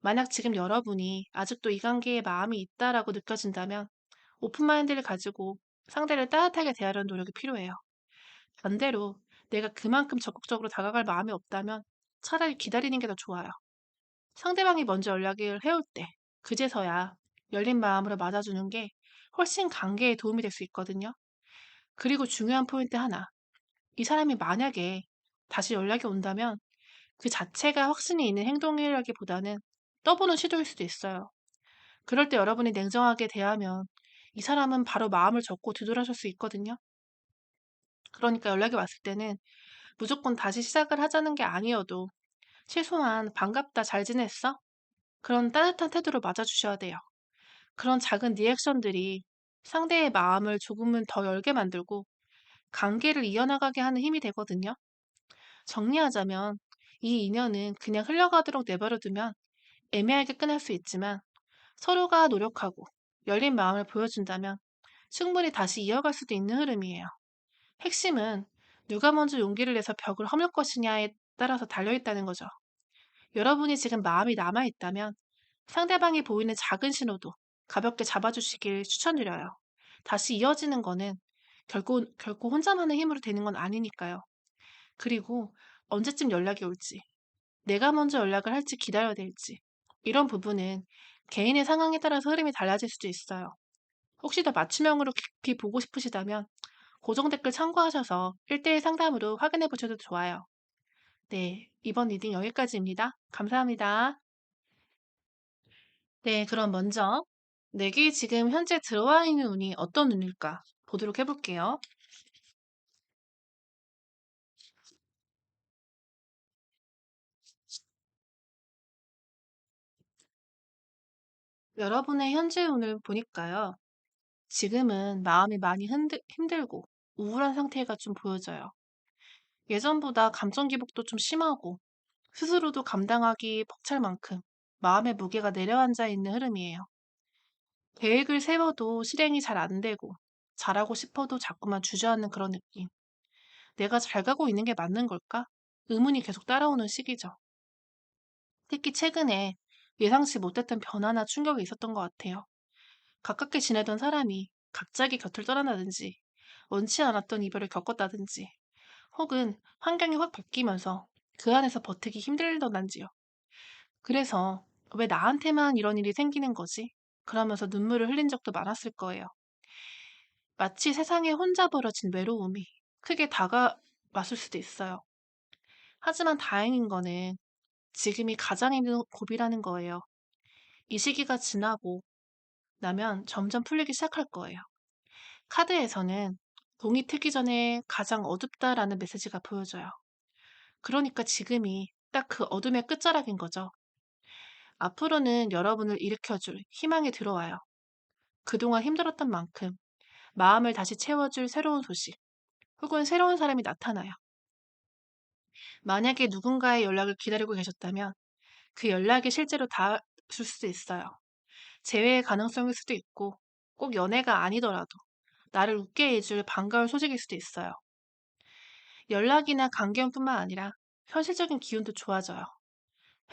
만약 지금 여러분이 아직도 이 관계에 마음이 있다라고 느껴진다면 오픈마인드를 가지고 상대를 따뜻하게 대하려는 노력이 필요해요. 반대로 내가 그만큼 적극적으로 다가갈 마음이 없다면 차라리 기다리는 게 더 좋아요. 상대방이 먼저 연락을 해올 때 그제서야 열린 마음으로 맞아주는 게 훨씬 관계에 도움이 될 수 있거든요. 그리고 중요한 포인트 하나. 이 사람이 만약에 다시 연락이 온다면 그 자체가 확신이 있는 행동이라기보다는 떠보는 시도일 수도 있어요. 그럴 때 여러분이 냉정하게 대하면 이 사람은 바로 마음을 접고 뒤돌아설 수 있거든요. 그러니까 연락이 왔을 때는 무조건 다시 시작을 하자는 게 아니어도 최소한 반갑다, 잘 지냈어? 그런 따뜻한 태도로 맞아주셔야 돼요. 그런 작은 리액션들이 상대의 마음을 조금은 더 열게 만들고 관계를 이어나가게 하는 힘이 되거든요. 정리하자면 이 인연은 그냥 흘러가도록 내버려두면 애매하게 끝날 수 있지만 서로가 노력하고 열린 마음을 보여준다면 충분히 다시 이어갈 수도 있는 흐름이에요. 핵심은 누가 먼저 용기를 내서 벽을 허물 것이냐에 따라서 달려있다는 거죠. 여러분이 지금 마음이 남아있다면 상대방이 보이는 작은 신호도 가볍게 잡아주시길 추천드려요. 다시 이어지는 거는 결코 혼자만의 힘으로 되는 건 아니니까요. 그리고 언제쯤 연락이 올지, 내가 먼저 연락을 할지 기다려야 될지, 이런 부분은 개인의 상황에 따라서 흐름이 달라질 수도 있어요. 혹시 더 맞춤형으로 깊이 보고 싶으시다면 고정 댓글 참고하셔서 1대1 상담으로 확인해 보셔도 좋아요. 네, 이번 리딩 여기까지입니다. 감사합니다. 네, 그럼 먼저 내게 지금 현재 들어와 있는 운이 어떤 운일까 보도록 해볼게요. 여러분의 현재 운을 보니까요. 지금은 마음이 많이 힘들고 우울한 상태가 좀 보여져요. 예전보다 감정 기복도 좀 심하고 스스로도 감당하기 벅찰 만큼 마음의 무게가 내려앉아 있는 흐름이에요. 계획을 세워도 실행이 잘 안 되고 잘하고 싶어도 자꾸만 주저하는 그런 느낌. 내가 잘 가고 있는 게 맞는 걸까? 의문이 계속 따라오는 시기죠. 특히 최근에 예상치 못했던 변화나 충격이 있었던 것 같아요. 가깝게 지내던 사람이 갑자기 곁을 떠난다든지, 원치 않았던 이별을 겪었다든지, 혹은 환경이 확 바뀌면서 그 안에서 버티기 힘들던지요. 그래서 왜 나한테만 이런 일이 생기는 거지? 그러면서 눈물을 흘린 적도 많았을 거예요. 마치 세상에 혼자 벌어진 외로움이 크게 다가왔을 수도 있어요. 하지만 다행인 거는 지금이 가장 힘든 고비라는 거예요. 이 시기가 지나고 나면 점점 풀리기 시작할 거예요. 카드에서는 동이 트기 전에 가장 어둡다라는 메시지가 보여져요. 그러니까 지금이 딱 그 어둠의 끝자락인 거죠. 앞으로는 여러분을 일으켜줄 희망이 들어와요. 그동안 힘들었던 만큼 마음을 다시 채워줄 새로운 소식, 혹은 새로운 사람이 나타나요. 만약에 누군가의 연락을 기다리고 계셨다면 그 연락이 실제로 닿을 수도 있어요. 재회의 가능성일 수도 있고 꼭 연애가 아니더라도 나를 웃게 해줄 반가운 소식일 수도 있어요. 연락이나 관계뿐만 아니라 현실적인 기운도 좋아져요.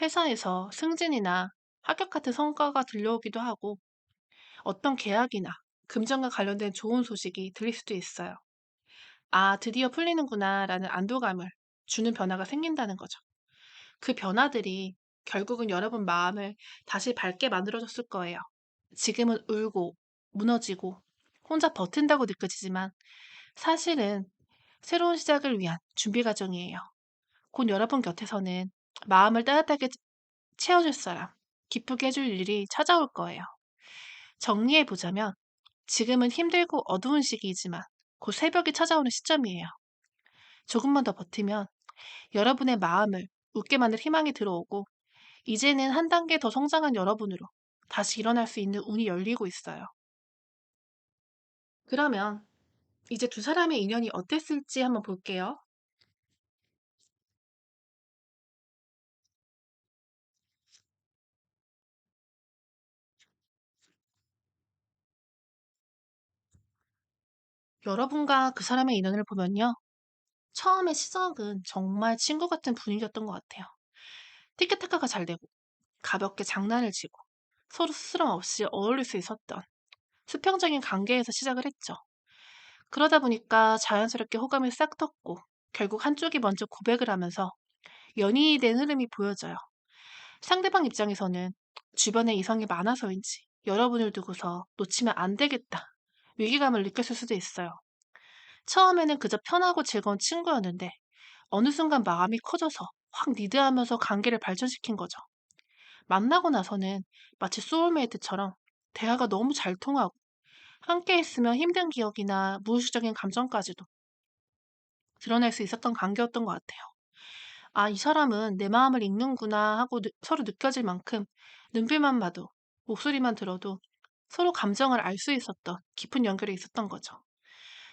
회사에서 승진이나 합격 같은 성과가 들려오기도 하고 어떤 계약이나 금전과 관련된 좋은 소식이 들릴 수도 있어요. 아, 드디어 풀리는구나 라는 안도감을 주는 변화가 생긴다는 거죠. 그 변화들이 결국은 여러분 마음을 다시 밝게 만들어줬을 거예요. 지금은 울고 무너지고 혼자 버틴다고 느껴지지만 사실은 새로운 시작을 위한 준비 과정이에요. 곧 여러분 곁에서는 마음을 따뜻하게 채워줄 사람, 기쁘게 해줄 일이 찾아올 거예요. 정리해보자면 지금은 힘들고 어두운 시기이지만 곧 새벽이 찾아오는 시점이에요. 조금만 더 버티면 여러분의 마음을 웃게 만들 희망이 들어오고 이제는 한 단계 더 성장한 여러분으로 다시 일어날 수 있는 운이 열리고 있어요. 그러면 이제 두 사람의 인연이 어땠을지 한번 볼게요. 여러분과 그 사람의 인연을 보면요. 처음에 시작은 정말 친구 같은 분위기였던 것 같아요. 티키타카가 잘 되고 가볍게 장난을 치고 서로 스스럼 없이 어울릴 수 있었던 수평적인 관계에서 시작을 했죠. 그러다 보니까 자연스럽게 호감이 싹 텄고 결국 한쪽이 먼저 고백을 하면서 연인이 된 흐름이 보여져요. 상대방 입장에서는 주변에 이성이 많아서인지 여러분을 두고서 놓치면 안 되겠다. 위기감을 느꼈을 수도 있어요. 처음에는 그저 편하고 즐거운 친구였는데 어느 순간 마음이 커져서 확 리드하면서 관계를 발전시킨 거죠. 만나고 나서는 마치 소울메이트처럼 대화가 너무 잘 통하고 함께 있으면 힘든 기억이나 무의식적인 감정까지도 드러낼 수 있었던 관계였던 것 같아요. 아, 이 사람은 내 마음을 읽는구나 하고 서로 느껴질 만큼 눈빛만 봐도 목소리만 들어도 서로 감정을 알 수 있었던 깊은 연결이 있었던 거죠.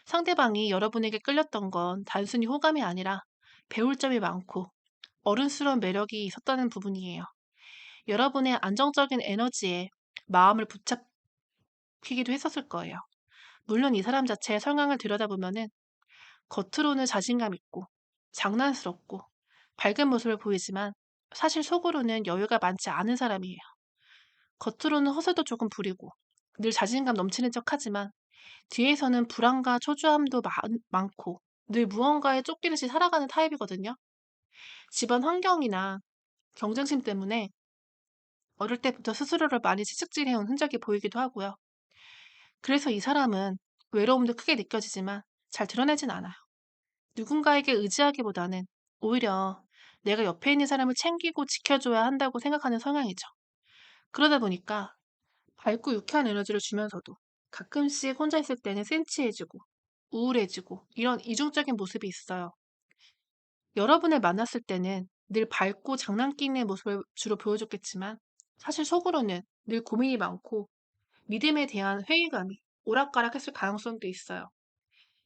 상대방이 여러분에게 끌렸던 건 단순히 호감이 아니라 배울 점이 많고 어른스러운 매력이 있었다는 부분이에요. 여러분의 안정적인 에너지에 마음을 붙잡히기도 했었을 거예요. 물론 이 사람 자체의 성향을 들여다보면은 겉으로는 자신감 있고 장난스럽고 밝은 모습을 보이지만 사실 속으로는 여유가 많지 않은 사람이에요. 겉으로는 허세도 조금 부리고 늘 자신감 넘치는 척 하지만 뒤에서는 불안과 초조함도 많고 늘 무언가에 쫓기듯이 살아가는 타입이거든요. 집안 환경이나 경쟁심 때문에 어릴 때부터 스스로를 많이 채찍질해온 흔적이 보이기도 하고요. 그래서 이 사람은 외로움도 크게 느껴지지만 잘 드러내진 않아요. 누군가에게 의지하기보다는 오히려 내가 옆에 있는 사람을 챙기고 지켜줘야 한다고 생각하는 성향이죠. 그러다 보니까 밝고 유쾌한 에너지를 주면서도 가끔씩 혼자 있을 때는 센치해지고 우울해지고 이런 이중적인 모습이 있어요. 여러분을 만났을 때는 늘 밝고 장난기 있는 모습을 주로 보여줬겠지만 사실 속으로는 늘 고민이 많고 믿음에 대한 회의감이 오락가락했을 가능성도 있어요.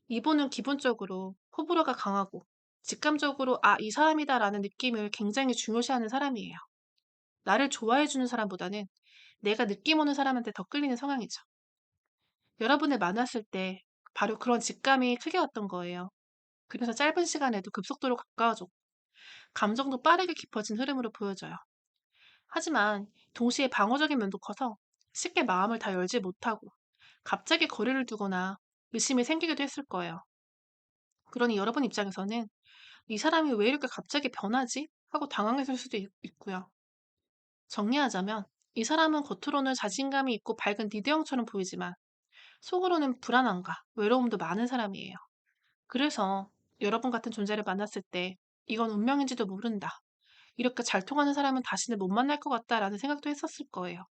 이분은 기본적으로 호불호가 강하고 직감적으로 아, 이 사람이다라는 느낌을 굉장히 중요시하는 사람이에요. 나를 좋아해주는 사람보다는 내가 느낌 오는 사람한테 더 끌리는 성향이죠. 여러분을 만났을 때 바로 그런 직감이 크게 왔던 거예요. 그래서 짧은 시간에도 급속도로 가까워졌고 감정도 빠르게 깊어진 흐름으로 보여져요. 하지만 동시에 방어적인 면도 커서 쉽게 마음을 다 열지 못하고 갑자기 거리를 두거나 의심이 생기기도 했을 거예요. 그러니 여러분 입장에서는 이 사람이 왜 이렇게 갑자기 변하지? 하고 당황했을 수도 있고요. 정리하자면 이 사람은 겉으로는 자신감이 있고 밝은 리더형처럼 보이지만 속으로는 불안함과 외로움도 많은 사람이에요. 그래서 여러분 같은 존재를 만났을 때 이건 운명인지도 모른다. 이렇게 잘 통하는 사람은 다시는 못 만날 것 같다라는 생각도 했었을 거예요.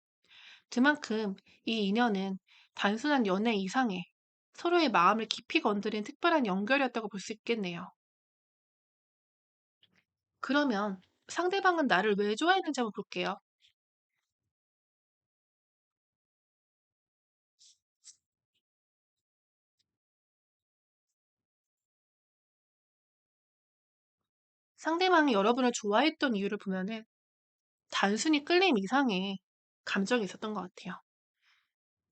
그만큼 이 인연은 단순한 연애 이상의 서로의 마음을 깊이 건드린 특별한 연결이었다고 볼 수 있겠네요. 그러면 상대방은 나를 왜 좋아했는지 한번 볼게요. 상대방이 여러분을 좋아했던 이유를 보면은 단순히 끌림 이상의 감정이 있었던 것 같아요.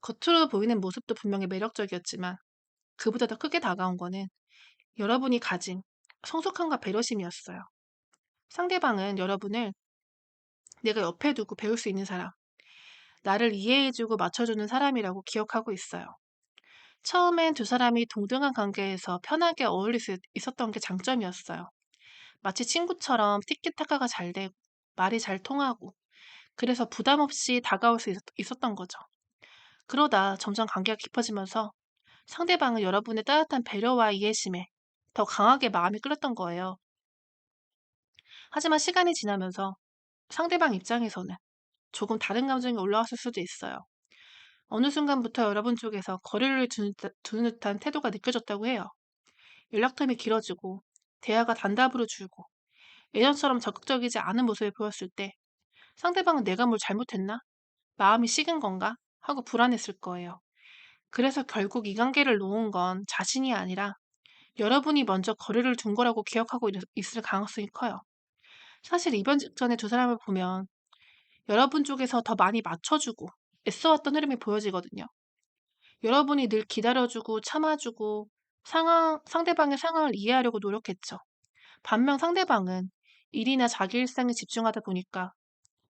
겉으로 보이는 모습도 분명히 매력적이었지만 그보다 더 크게 다가온 거는 여러분이 가진 성숙함과 배려심이었어요. 상대방은 여러분을 내가 옆에 두고 배울 수 있는 사람, 나를 이해해주고 맞춰주는 사람이라고 기억하고 있어요. 처음엔 두 사람이 동등한 관계에서 편하게 어울릴 수 있었던 게 장점이었어요. 마치 친구처럼 티키타카가 잘 되고 말이 잘 통하고 그래서 부담 없이 다가올 수 있었던 거죠. 그러다 점점 관계가 깊어지면서 상대방은 여러분의 따뜻한 배려와 이해심에 더 강하게 마음이 끌렸던 거예요. 하지만 시간이 지나면서 상대방 입장에서는 조금 다른 감정이 올라왔을 수도 있어요. 어느 순간부터 여러분 쪽에서 거리를 두는 듯한 태도가 느껴졌다고 해요. 연락텀이 길어지고 대화가 단답으로 줄고 예전처럼 적극적이지 않은 모습을 보였을 때 상대방은 내가 뭘 잘못했나? 마음이 식은 건가? 하고 불안했을 거예요. 그래서 결국 이 관계를 놓은 건 자신이 아니라 여러분이 먼저 거리를 둔 거라고 기억하고 있을 가능성이 커요. 사실 이번 직전에 두 사람을 보면 여러분 쪽에서 더 많이 맞춰주고 애써왔던 흐름이 보여지거든요. 여러분이 늘 기다려주고 참아주고 상대방의 상황을 이해하려고 노력했죠. 반면 상대방은 일이나 자기 일상에 집중하다 보니까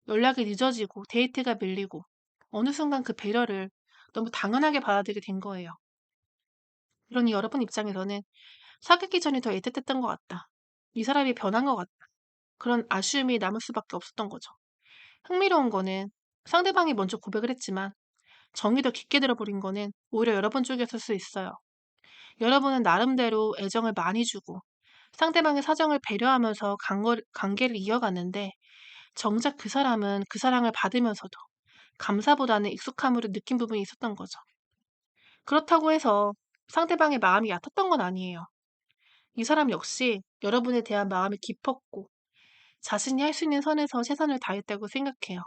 연락이 늦어지고 데이트가 밀리고 어느 순간 그 배려를 너무 당연하게 받아들이게 된 거예요. 그러니 여러분 입장에서는 사귀기 전이 더 애틋했던 것 같다. 이 사람이 변한 것 같다. 그런 아쉬움이 남을 수밖에 없었던 거죠. 흥미로운 거는 상대방이 먼저 고백을 했지만 정이 더 깊게 들어버린 거는 오히려 여러분 쪽이었을 수 있어요. 여러분은 나름대로 애정을 많이 주고 상대방의 사정을 배려하면서 관계를 이어갔는데 정작 그 사람은 그 사랑을 받으면서도 감사보다는 익숙함으로 느낀 부분이 있었던 거죠. 그렇다고 해서 상대방의 마음이 얕았던 건 아니에요. 이 사람 역시 여러분에 대한 마음이 깊었고 자신이 할 수 있는 선에서 최선을 다했다고 생각해요.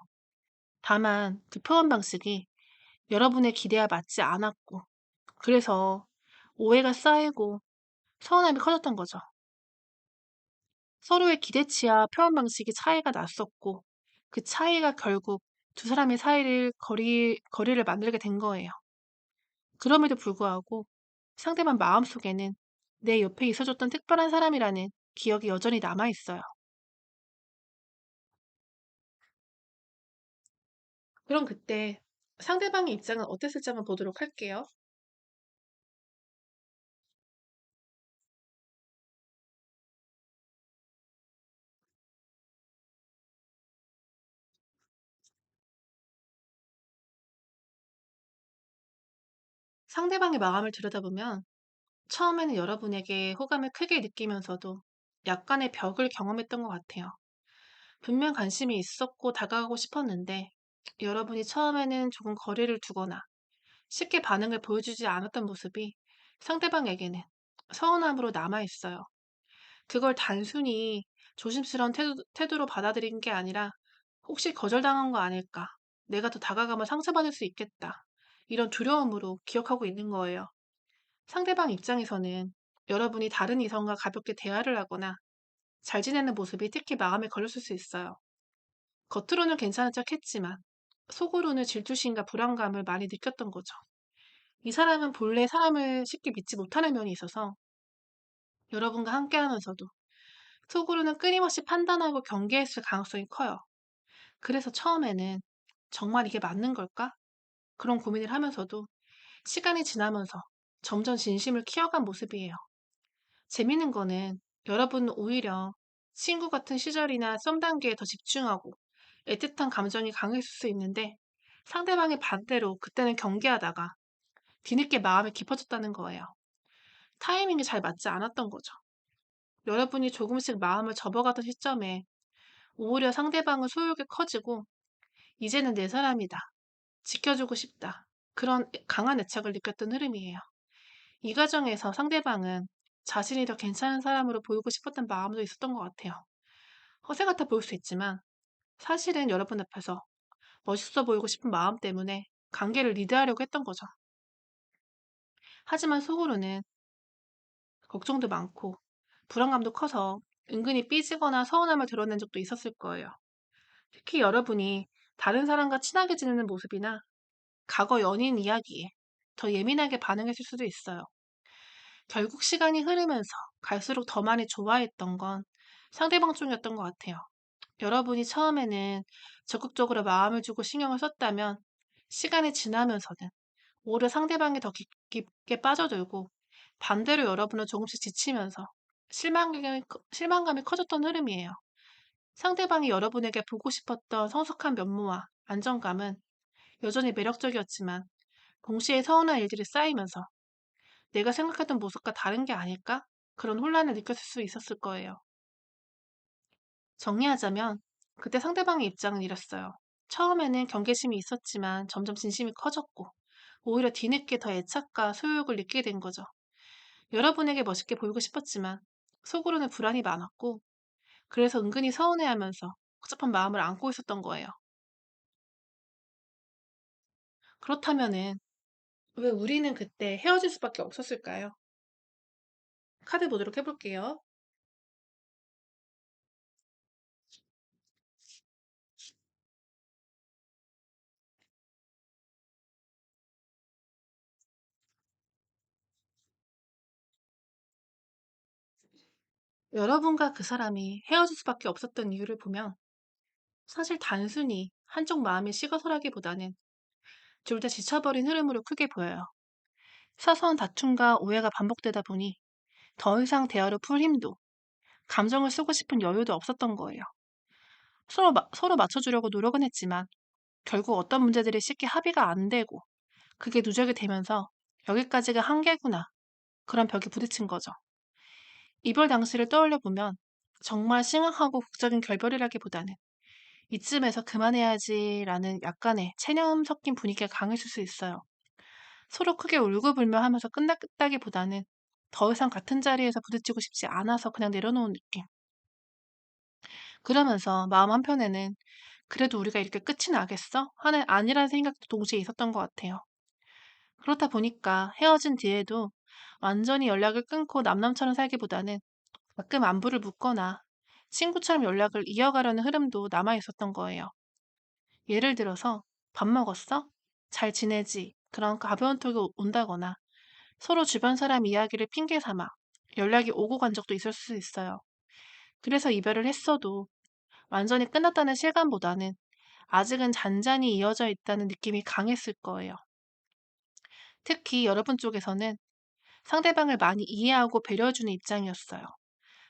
다만 그 표현 방식이 여러분의 기대와 맞지 않았고 그래서 오해가 쌓이고 서운함이 커졌던 거죠. 서로의 기대치와 표현 방식이 차이가 났었고 그 차이가 결국 두 사람의 사이를 거리를 만들게 된 거예요. 그럼에도 불구하고 상대방 마음속에는 내 옆에 있어줬던 특별한 사람이라는 기억이 여전히 남아있어요. 그럼 그때 상대방의 입장은 어땠을지 한번 보도록 할게요. 상대방의 마음을 들여다보면 처음에는 여러분에게 호감을 크게 느끼면서도 약간의 벽을 경험했던 것 같아요. 분명 관심이 있었고 다가가고 싶었는데 여러분이 처음에는 조금 거리를 두거나 쉽게 반응을 보여주지 않았던 모습이 상대방에게는 서운함으로 남아있어요. 그걸 단순히 조심스러운 태도로 받아들인 게 아니라 혹시 거절당한 거 아닐까? 내가 더 다가가면 상처받을 수 있겠다. 이런 두려움으로 기억하고 있는 거예요. 상대방 입장에서는 여러분이 다른 이성과 가볍게 대화를 하거나 잘 지내는 모습이 특히 마음에 걸렸을 수 있어요. 겉으로는 괜찮은 척 했지만 속으로는 질투심과 불안감을 많이 느꼈던 거죠. 이 사람은 본래 사람을 쉽게 믿지 못하는 면이 있어서 여러분과 함께 하면서도 속으로는 끊임없이 판단하고 경계했을 가능성이 커요. 그래서 처음에는 정말 이게 맞는 걸까? 그런 고민을 하면서도 시간이 지나면서 점점 진심을 키워간 모습이에요. 재밌는 거는 여러분은 오히려 친구 같은 시절이나 썸 단계에 더 집중하고 애틋한 감정이 강했을 수 있는데 상대방이 반대로 그때는 경계하다가 뒤늦게 마음이 깊어졌다는 거예요. 타이밍이 잘 맞지 않았던 거죠. 여러분이 조금씩 마음을 접어가던 시점에 오히려 상대방은 소유가 커지고 이제는 내 사람이다. 지켜주고 싶다. 그런 강한 애착을 느꼈던 흐름이에요. 이 과정에서 상대방은 자신이 더 괜찮은 사람으로 보이고 싶었던 마음도 있었던 것 같아요. 허세 같아 보일 수 있지만 사실은 여러분 앞에서 멋있어 보이고 싶은 마음 때문에 관계를 리드하려고 했던 거죠. 하지만 속으로는 걱정도 많고 불안감도 커서 은근히 삐지거나 서운함을 드러낸 적도 있었을 거예요. 특히 여러분이 다른 사람과 친하게 지내는 모습이나 과거 연인 이야기에 더 예민하게 반응했을 수도 있어요. 결국 시간이 흐르면서 갈수록 더 많이 좋아했던 건 상대방 쪽이었던 것 같아요. 여러분이 처음에는 적극적으로 마음을 주고 신경을 썼다면 시간이 지나면서는 오히려 상대방이 더 깊게 빠져들고 반대로 여러분은 조금씩 지치면서 실망감이 커졌던 흐름이에요. 상대방이 여러분에게 보고 싶었던 성숙한 면모와 안정감은 여전히 매력적이었지만 동시에 서운한 일들이 쌓이면서 내가 생각했던 모습과 다른 게 아닐까? 그런 혼란을 느꼈을 수 있었을 거예요. 정리하자면 그때 상대방의 입장은 이랬어요. 처음에는 경계심이 있었지만 점점 진심이 커졌고 오히려 뒤늦게 더 애착과 소유욕을 느끼게 된 거죠. 여러분에게 멋있게 보이고 싶었지만 속으로는 불안이 많았고 그래서 은근히 서운해하면서 복잡한 마음을 안고 있었던 거예요. 그렇다면은 왜 우리는 그때 헤어질 수밖에 없었을까요? 카드 보도록 해볼게요. 여러분과 그 사람이 헤어질 수밖에 없었던 이유를 보면 사실 단순히 한쪽 마음이 식어서라기보다는 둘 다 지쳐버린 흐름으로 크게 보여요. 사소한 다툼과 오해가 반복되다 보니 더 이상 대화를 풀 힘도 감정을 쓰고 싶은 여유도 없었던 거예요. 서로 맞춰주려고 노력은 했지만 결국 어떤 문제들이 쉽게 합의가 안 되고 그게 누적이 되면서 여기까지가 한계구나 그런 벽에 부딪힌 거죠. 이별 당시를 떠올려 보면 정말 심각하고 극적인 결별이라기보다는 이쯤에서 그만해야지라는 약간의 체념 섞인 분위기가 강했을 수 있어요. 서로 크게 울고불며하면서 끝났다기보다는 더 이상 같은 자리에서 부딪히고 싶지 않아서 그냥 내려놓은 느낌. 그러면서 마음 한편에는 그래도 우리가 이렇게 끝이 나겠어? 하는 아니라는 생각도 동시에 있었던 것 같아요. 그렇다 보니까 헤어진 뒤에도 완전히 연락을 끊고 남남처럼 살기보다는 가끔 안부를 묻거나 친구처럼 연락을 이어가려는 흐름도 남아 있었던 거예요. 예를 들어서 밥 먹었어? 잘 지내지? 그런 가벼운 톡이 온다거나 서로 주변 사람 이야기를 핑계 삼아 연락이 오고 간 적도 있을 수 있어요. 그래서 이별을 했어도 완전히 끝났다는 실감보다는 아직은 잔잔히 이어져 있다는 느낌이 강했을 거예요. 특히 여러분 쪽에서는 상대방을 많이 이해하고 배려해주는 입장이었어요.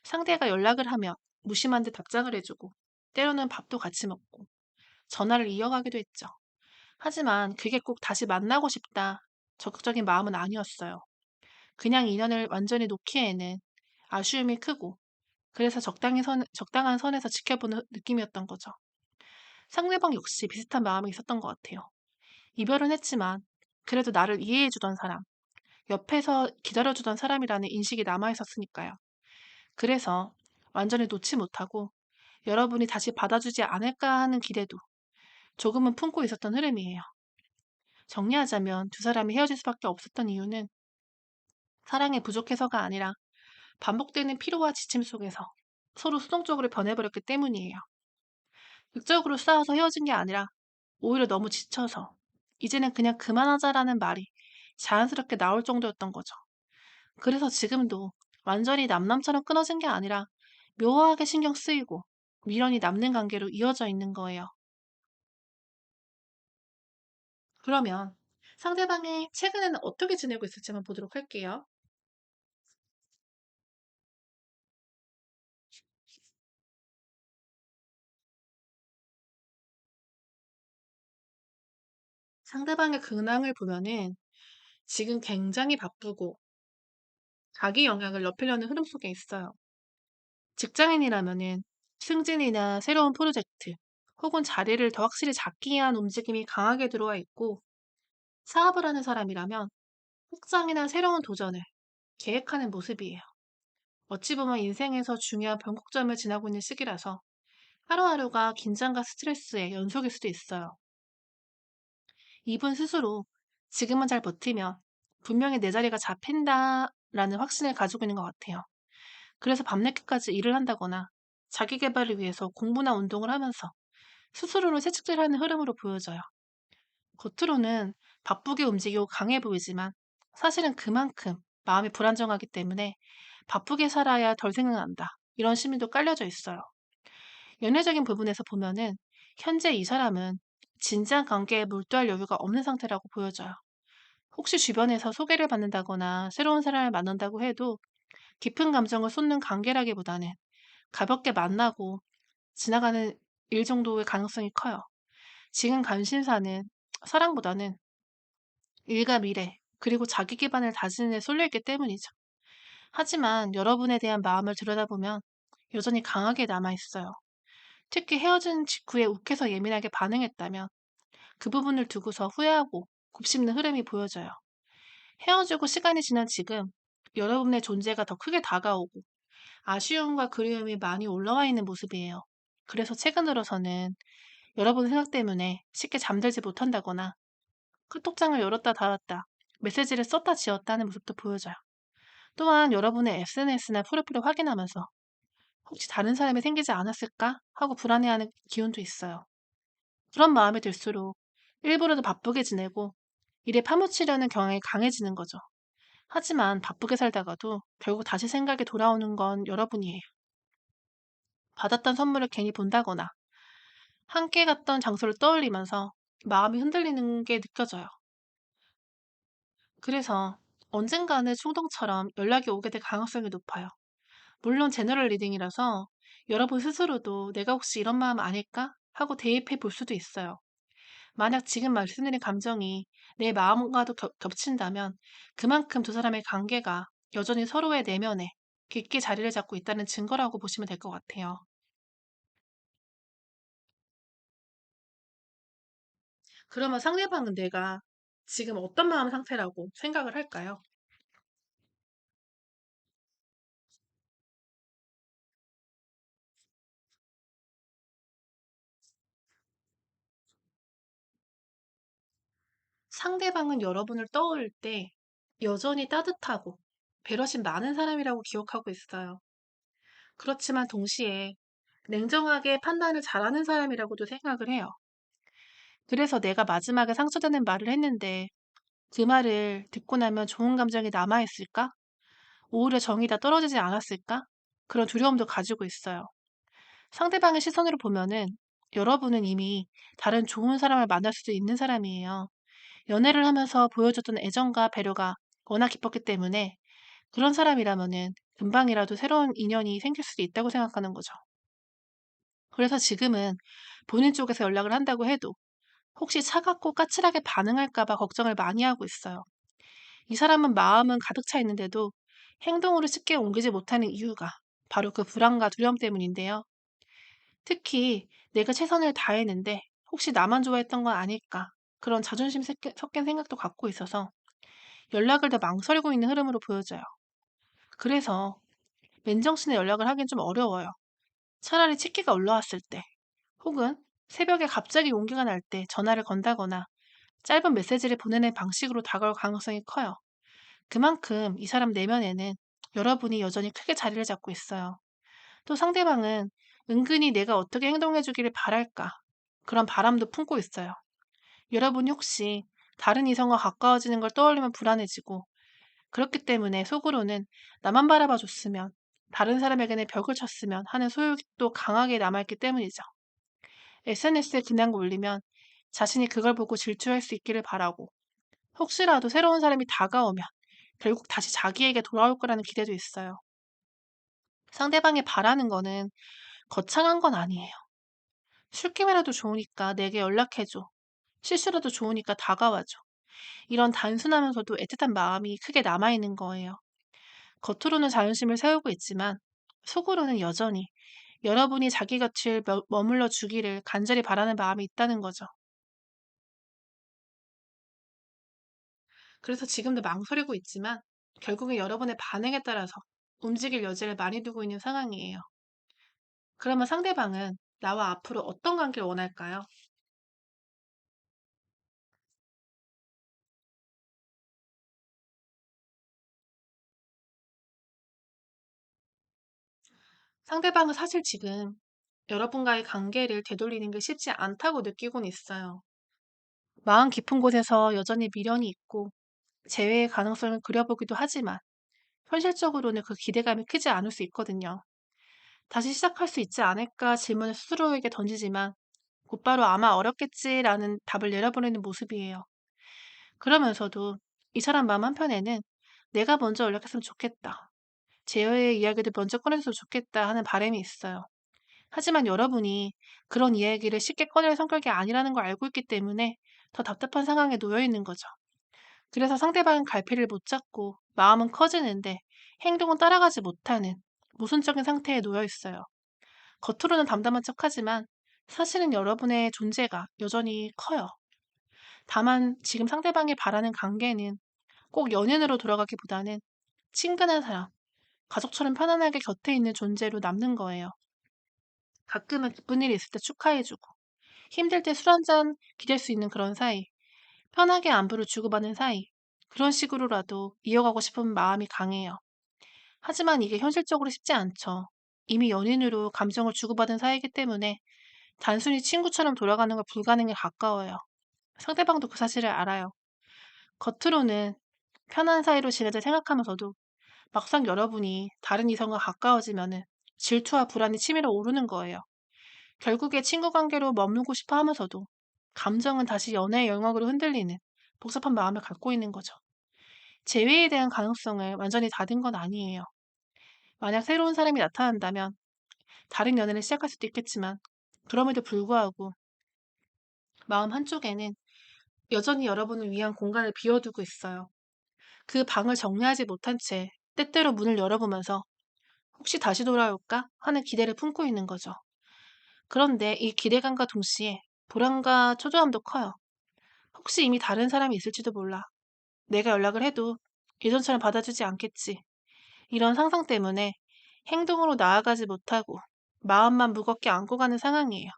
상대가 연락을 하면 무심한 듯 답장을 해주고 때로는 밥도 같이 먹고 전화를 이어가기도 했죠. 하지만 그게 꼭 다시 만나고 싶다. 적극적인 마음은 아니었어요. 그냥 인연을 완전히 놓기에는 아쉬움이 크고 그래서 적당한 선에서 지켜보는 느낌이었던 거죠. 상대방 역시 비슷한 마음이 있었던 것 같아요. 이별은 했지만 그래도 나를 이해해주던 사람, 옆에서 기다려주던 사람이라는 인식이 남아있었으니까요. 그래서 완전히 놓지 못하고 여러분이 다시 받아주지 않을까 하는 기대도 조금은 품고 있었던 흐름이에요. 정리하자면 두 사람이 헤어질 수밖에 없었던 이유는 사랑이 부족해서가 아니라 반복되는 피로와 지침 속에서 서로 수동적으로 변해버렸기 때문이에요. 극적으로 싸워서 헤어진 게 아니라 오히려 너무 지쳐서 이제는 그냥 그만하자라는 말이 자연스럽게 나올 정도였던 거죠. 그래서 지금도 완전히 남남처럼 끊어진 게 아니라 묘하게 신경 쓰이고 미련이 남는 관계로 이어져 있는 거예요. 그러면 상대방이 최근에는 어떻게 지내고 있을지 한번 보도록 할게요. 상대방의 근황을 보면은 지금 굉장히 바쁘고 자기 영향을 넓히려는 흐름 속에 있어요. 직장인이라면은 승진이나 새로운 프로젝트 혹은 자리를 더 확실히 잡기 위한 움직임이 강하게 들어와 있고 사업을 하는 사람이라면 확장이나 새로운 도전을 계획하는 모습이에요. 어찌 보면 인생에서 중요한 변곡점을 지나고 있는 시기라서 하루하루가 긴장과 스트레스의 연속일 수도 있어요. 이분 스스로 지금은 잘 버티면 분명히 내 자리가 잡힌다라는 확신을 가지고 있는 것 같아요. 그래서 밤늦게까지 일을 한다거나 자기 개발을 위해서 공부나 운동을 하면서 스스로를 채찍질하는 흐름으로 보여져요. 겉으로는 바쁘게 움직이고 강해 보이지만 사실은 그만큼 마음이 불안정하기 때문에 바쁘게 살아야 덜 생각난다. 이런 심리도 깔려져 있어요. 연애적인 부분에서 보면은 현재 이 사람은 진지한 관계에 몰두할 여유가 없는 상태라고 보여져요. 혹시 주변에서 소개를 받는다거나 새로운 사람을 만난다고 해도 깊은 감정을 쏟는 관계라기보다는 가볍게 만나고 지나가는 일 정도의 가능성이 커요. 지금 관심사는 사랑보다는 일과 미래, 그리고 자기 기반을 다지는 데 쏠려있기 때문이죠. 하지만 여러분에 대한 마음을 들여다보면 여전히 강하게 남아있어요. 특히 헤어진 직후에 욱해서 예민하게 반응했다면 그 부분을 두고서 후회하고 곱씹는 흐름이 보여져요. 헤어지고 시간이 지난 지금 여러분의 존재가 더 크게 다가오고 아쉬움과 그리움이 많이 올라와 있는 모습이에요. 그래서 최근 들어서는 여러분 생각 때문에 쉽게 잠들지 못한다거나 카톡장을 열었다 닫았다, 메시지를 썼다 지웠다 는 모습도 보여져요. 또한 여러분의 SNS나 프로필을 확인하면서 혹시 다른 사람이 생기지 않았을까 하고 불안해하는 기운도 있어요. 그런 마음이 들수록 일부러 더 바쁘게 지내고 일에 파묻히려는 경향이 강해지는 거죠. 하지만 바쁘게 살다가도 결국 다시 생각이 돌아오는 건 여러분이에요. 받았던 선물을 괜히 본다거나 함께 갔던 장소를 떠올리면서 마음이 흔들리는 게 느껴져요. 그래서 언젠가는 충동처럼 연락이 오게 될 가능성이 높아요. 물론 제너럴 리딩이라서 여러분 스스로도 내가 혹시 이런 마음 아닐까? 하고 대입해 볼 수도 있어요. 만약 지금 말씀드린 감정이 내 마음과도 겹친다면 그만큼 두 사람의 관계가 여전히 서로의 내면에 깊게 자리를 잡고 있다는 증거라고 보시면 될 것 같아요. 그러면 상대방은 내가 지금 어떤 마음 상태라고 생각을 할까요? 상대방은 여러분을 떠올릴 때 여전히 따뜻하고 배려심 많은 사람이라고 기억하고 있어요. 그렇지만 동시에 냉정하게 판단을 잘하는 사람이라고도 생각을 해요. 그래서 내가 마지막에 상처되는 말을 했는데 그 말을 듣고 나면 좋은 감정이 남아있을까? 오히려 정이 다 떨어지지 않았을까? 그런 두려움도 가지고 있어요. 상대방의 시선으로 보면은 여러분은 이미 다른 좋은 사람을 만날 수도 있는 사람이에요. 연애를 하면서 보여줬던 애정과 배려가 워낙 깊었기 때문에 그런 사람이라면은 금방이라도 새로운 인연이 생길 수도 있다고 생각하는 거죠. 그래서 지금은 본인 쪽에서 연락을 한다고 해도 혹시 차갑고 까칠하게 반응할까 봐 걱정을 많이 하고 있어요. 이 사람은 마음은 가득 차 있는데도 행동으로 쉽게 옮기지 못하는 이유가 바로 그 불안과 두려움 때문인데요. 특히 내가 최선을 다했는데 혹시 나만 좋아했던 건 아닐까 그런 자존심 섞인 생각도 갖고 있어서 연락을 더 망설이고 있는 흐름으로 보여져요. 그래서 맨정신에 연락을 하긴 좀 어려워요. 차라리 치기가 올라왔을 때 혹은 새벽에 갑자기 용기가 날 때 전화를 건다거나 짧은 메시지를 보내는 방식으로 다가올 가능성이 커요. 그만큼 이 사람 내면에는 여러분이 여전히 크게 자리를 잡고 있어요. 또 상대방은 은근히 내가 어떻게 행동해 주기를 바랄까 그런 바람도 품고 있어요. 여러분이 혹시 다른 이성과 가까워지는 걸 떠올리면 불안해지고 그렇기 때문에 속으로는 나만 바라봐 줬으면 다른 사람에게는 벽을 쳤으면 하는 소유도 강하게 남아있기 때문이죠. SNS에 그냥 올리면 자신이 그걸 보고 질투할 수 있기를 바라고 혹시라도 새로운 사람이 다가오면 결국 다시 자기에게 돌아올 거라는 기대도 있어요. 상대방이 바라는 거는 거창한 건 아니에요. 술김이라도 좋으니까 내게 연락해줘. 실수라도 좋으니까 다가와줘. 이런 단순하면서도 애틋한 마음이 크게 남아있는 거예요. 겉으로는 자존심을 세우고 있지만 속으로는 여전히 여러분이 자기 곁을 머물러 주기를 간절히 바라는 마음이 있다는 거죠. 그래서 지금도 망설이고 있지만 결국엔 여러분의 반응에 따라서 움직일 여지를 많이 두고 있는 상황이에요. 그러면 상대방은 나와 앞으로 어떤 관계를 원할까요? 상대방은 사실 지금 여러분과의 관계를 되돌리는 게 쉽지 않다고 느끼곤 있어요. 마음 깊은 곳에서 여전히 미련이 있고 재회의 가능성을 그려보기도 하지만 현실적으로는 그 기대감이 크지 않을 수 있거든요. 다시 시작할 수 있지 않을까 질문을 스스로에게 던지지만 곧바로 아마 어렵겠지라는 답을 내려보내는 모습이에요. 그러면서도 이 사람 마음 한편에는 내가 먼저 연락했으면 좋겠다. 재회의 이야기도 먼저 꺼내줬으면 좋겠다 하는 바람이 있어요. 하지만 여러분이 그런 이야기를 쉽게 꺼낼 성격이 아니라는 걸 알고 있기 때문에 더 답답한 상황에 놓여 있는 거죠. 그래서 상대방은 갈피를 못 잡고 마음은 커지는데 행동은 따라가지 못하는 모순적인 상태에 놓여 있어요. 겉으로는 담담한 척하지만 사실은 여러분의 존재가 여전히 커요. 다만 지금 상대방이 바라는 관계는 꼭 연인으로 돌아가기보다는 친근한 사람, 가족처럼 편안하게 곁에 있는 존재로 남는 거예요. 가끔은 기쁜 일이 있을 때 축하해주고 힘들 때 술 한잔 기댈 수 있는 그런 사이, 편하게 안부를 주고받는 사이, 그런 식으로라도 이어가고 싶은 마음이 강해요. 하지만 이게 현실적으로 쉽지 않죠. 이미 연인으로 감정을 주고받은 사이이기 때문에 단순히 친구처럼 돌아가는 건 불가능에 가까워요. 상대방도 그 사실을 알아요. 겉으로는 편한 사이로 지내자 생각하면서도 막상 여러분이 다른 이성과 가까워지면은 질투와 불안이 치밀어 오르는 거예요. 결국에 친구 관계로 머물고 싶어 하면서도 감정은 다시 연애의 영역으로 흔들리는 복잡한 마음을 갖고 있는 거죠. 재회에 대한 가능성을 완전히 닫은 건 아니에요. 만약 새로운 사람이 나타난다면 다른 연애를 시작할 수도 있겠지만 그럼에도 불구하고 마음 한쪽에는 여전히 여러분을 위한 공간을 비워두고 있어요. 그 방을 정리하지 못한 채 때때로 문을 열어보면서 혹시 다시 돌아올까 하는 기대를 품고 있는 거죠. 그런데 이 기대감과 동시에 불안과 초조함도 커요. 혹시 이미 다른 사람이 있을지도 몰라. 내가 연락을 해도 예전처럼 받아주지 않겠지. 이런 상상 때문에 행동으로 나아가지 못하고 마음만 무겁게 안고 가는 상황이에요.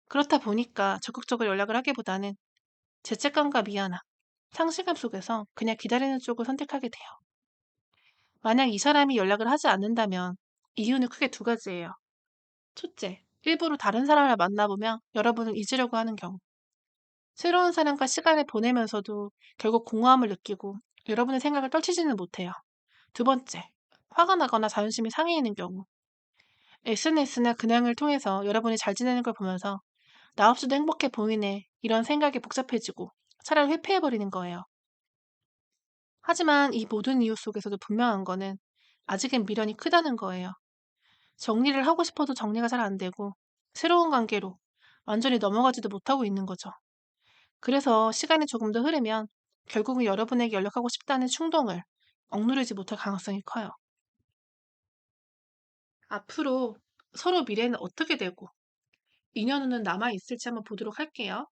그렇다 보니까 적극적으로 연락을 하기보다는 죄책감과 미안함, 상실감 속에서 그냥 기다리는 쪽을 선택하게 돼요. 만약 이 사람이 연락을 하지 않는다면 이유는 크게 두 가지예요. 첫째, 일부러 다른 사람을 만나보며 여러분을 잊으려고 하는 경우. 새로운 사람과 시간을 보내면서도 결국 공허함을 느끼고 여러분의 생각을 떨치지는 못해요. 두 번째, 화가 나거나 자존심이 상해 있는 경우. SNS나 근황을 통해서 여러분이 잘 지내는 걸 보면서 나 없이도 행복해 보이네 이런 생각이 복잡해지고 차라리 회피해버리는 거예요. 하지만 이 모든 이유 속에서도 분명한 거는 아직은 미련이 크다는 거예요. 정리를 하고 싶어도 정리가 잘 안 되고 새로운 관계로 완전히 넘어가지도 못하고 있는 거죠. 그래서 시간이 조금 더 흐르면 결국은 여러분에게 연락하고 싶다는 충동을 억누르지 못할 가능성이 커요. 앞으로 서로 미래는 어떻게 되고 인연 후는 남아있을지 한번 보도록 할게요.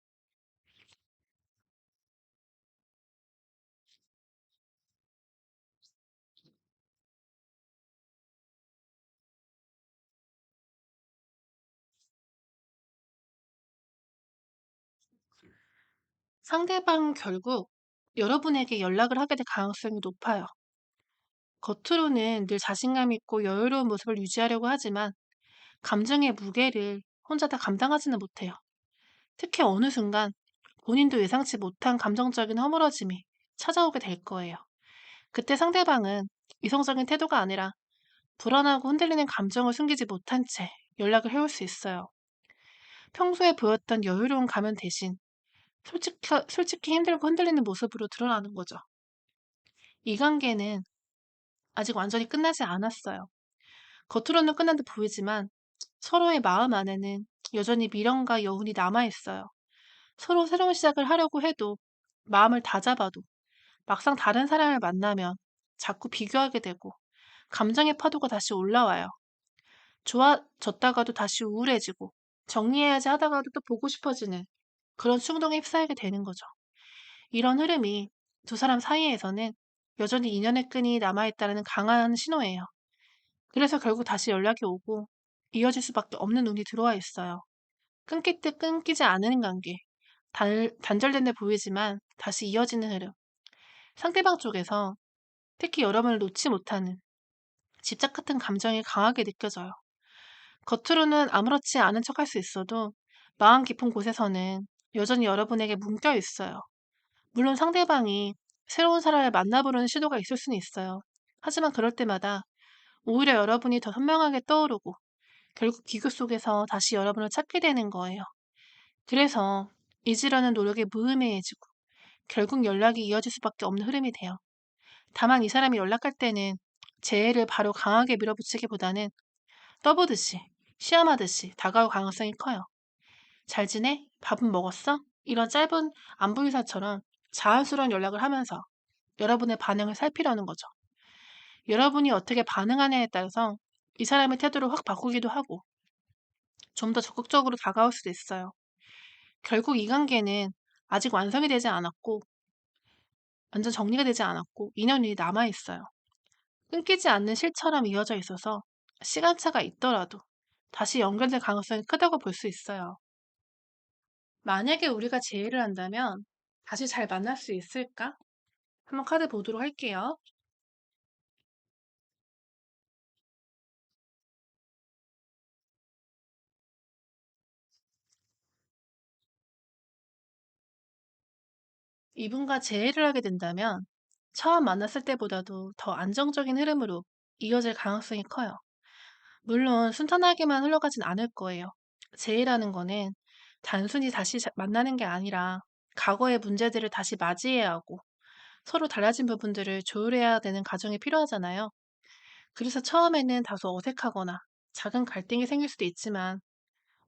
상대방은 결국 여러분에게 연락을 하게 될 가능성이 높아요. 겉으로는 늘 자신감 있고 여유로운 모습을 유지하려고 하지만 감정의 무게를 혼자 다 감당하지는 못해요. 특히 어느 순간 본인도 예상치 못한 감정적인 허물어짐이 찾아오게 될 거예요. 그때 상대방은 이성적인 태도가 아니라 불안하고 흔들리는 감정을 숨기지 못한 채 연락을 해올 수 있어요. 평소에 보였던 여유로운 가면 대신 솔직히 힘들고 흔들리는 모습으로 드러나는 거죠. 이 관계는 아직 완전히 끝나지 않았어요. 겉으로는 끝난 듯 보이지만 서로의 마음 안에는 여전히 미련과 여운이 남아있어요. 서로 새로운 시작을 하려고 해도 마음을 다잡아도 막상 다른 사람을 만나면 자꾸 비교하게 되고 감정의 파도가 다시 올라와요. 좋아졌다가도 다시 우울해지고 정리해야지 하다가도 또 보고 싶어지는 그런 충동에 휩싸이게 되는 거죠. 이런 흐름이 두 사람 사이에서는 여전히 인연의 끈이 남아있다는 강한 신호예요. 그래서 결국 다시 연락이 오고 이어질 수밖에 없는 운이 들어와 있어요. 끊길 듯 끊기지 않는 관계. 단절된 데 보이지만 다시 이어지는 흐름. 상대방 쪽에서 특히 여러분을 놓지 못하는 집착 같은 감정이 강하게 느껴져요. 겉으로는 아무렇지 않은 척할 수 있어도 마음 깊은 곳에서는 여전히 여러분에게 묶여 있어요. 물론 상대방이 새로운 사람을 만나보려는 시도가 있을 수는 있어요. 하지만 그럴 때마다 오히려 여러분이 더 선명하게 떠오르고 결국 기교 속에서 다시 여러분을 찾게 되는 거예요. 그래서 잊으려는 노력이 무의미해지고 결국 연락이 이어질 수밖에 없는 흐름이 돼요. 다만 이 사람이 연락할 때는 재해를 바로 강하게 밀어붙이기보다는 떠보듯이, 시험하듯이 다가올 가능성이 커요. 잘 지내? 밥은 먹었어? 이런 짧은 안부 인사처럼 자연스러운 연락을 하면서 여러분의 반응을 살피려는 거죠. 여러분이 어떻게 반응하냐에 따라서 이 사람의 태도를 확 바꾸기도 하고 좀 더 적극적으로 다가올 수도 있어요. 결국 이 관계는 아직 완성이 되지 않았고 완전 정리가 되지 않았고 인연이 남아있어요. 끊기지 않는 실처럼 이어져 있어서 시간차가 있더라도 다시 연결될 가능성이 크다고 볼 수 있어요. 만약에 우리가 재회를 한다면 다시 잘 만날 수 있을까? 한번 카드 보도록 할게요. 이분과 재회를 하게 된다면 처음 만났을 때보다도 더 안정적인 흐름으로 이어질 가능성이 커요. 물론 순탄하게만 흘러가진 않을 거예요. 재회라는 거는 단순히 다시 만나는 게 아니라 과거의 문제들을 다시 맞이해야 하고 서로 달라진 부분들을 조율해야 되는 과정이 필요하잖아요. 그래서 처음에는 다소 어색하거나 작은 갈등이 생길 수도 있지만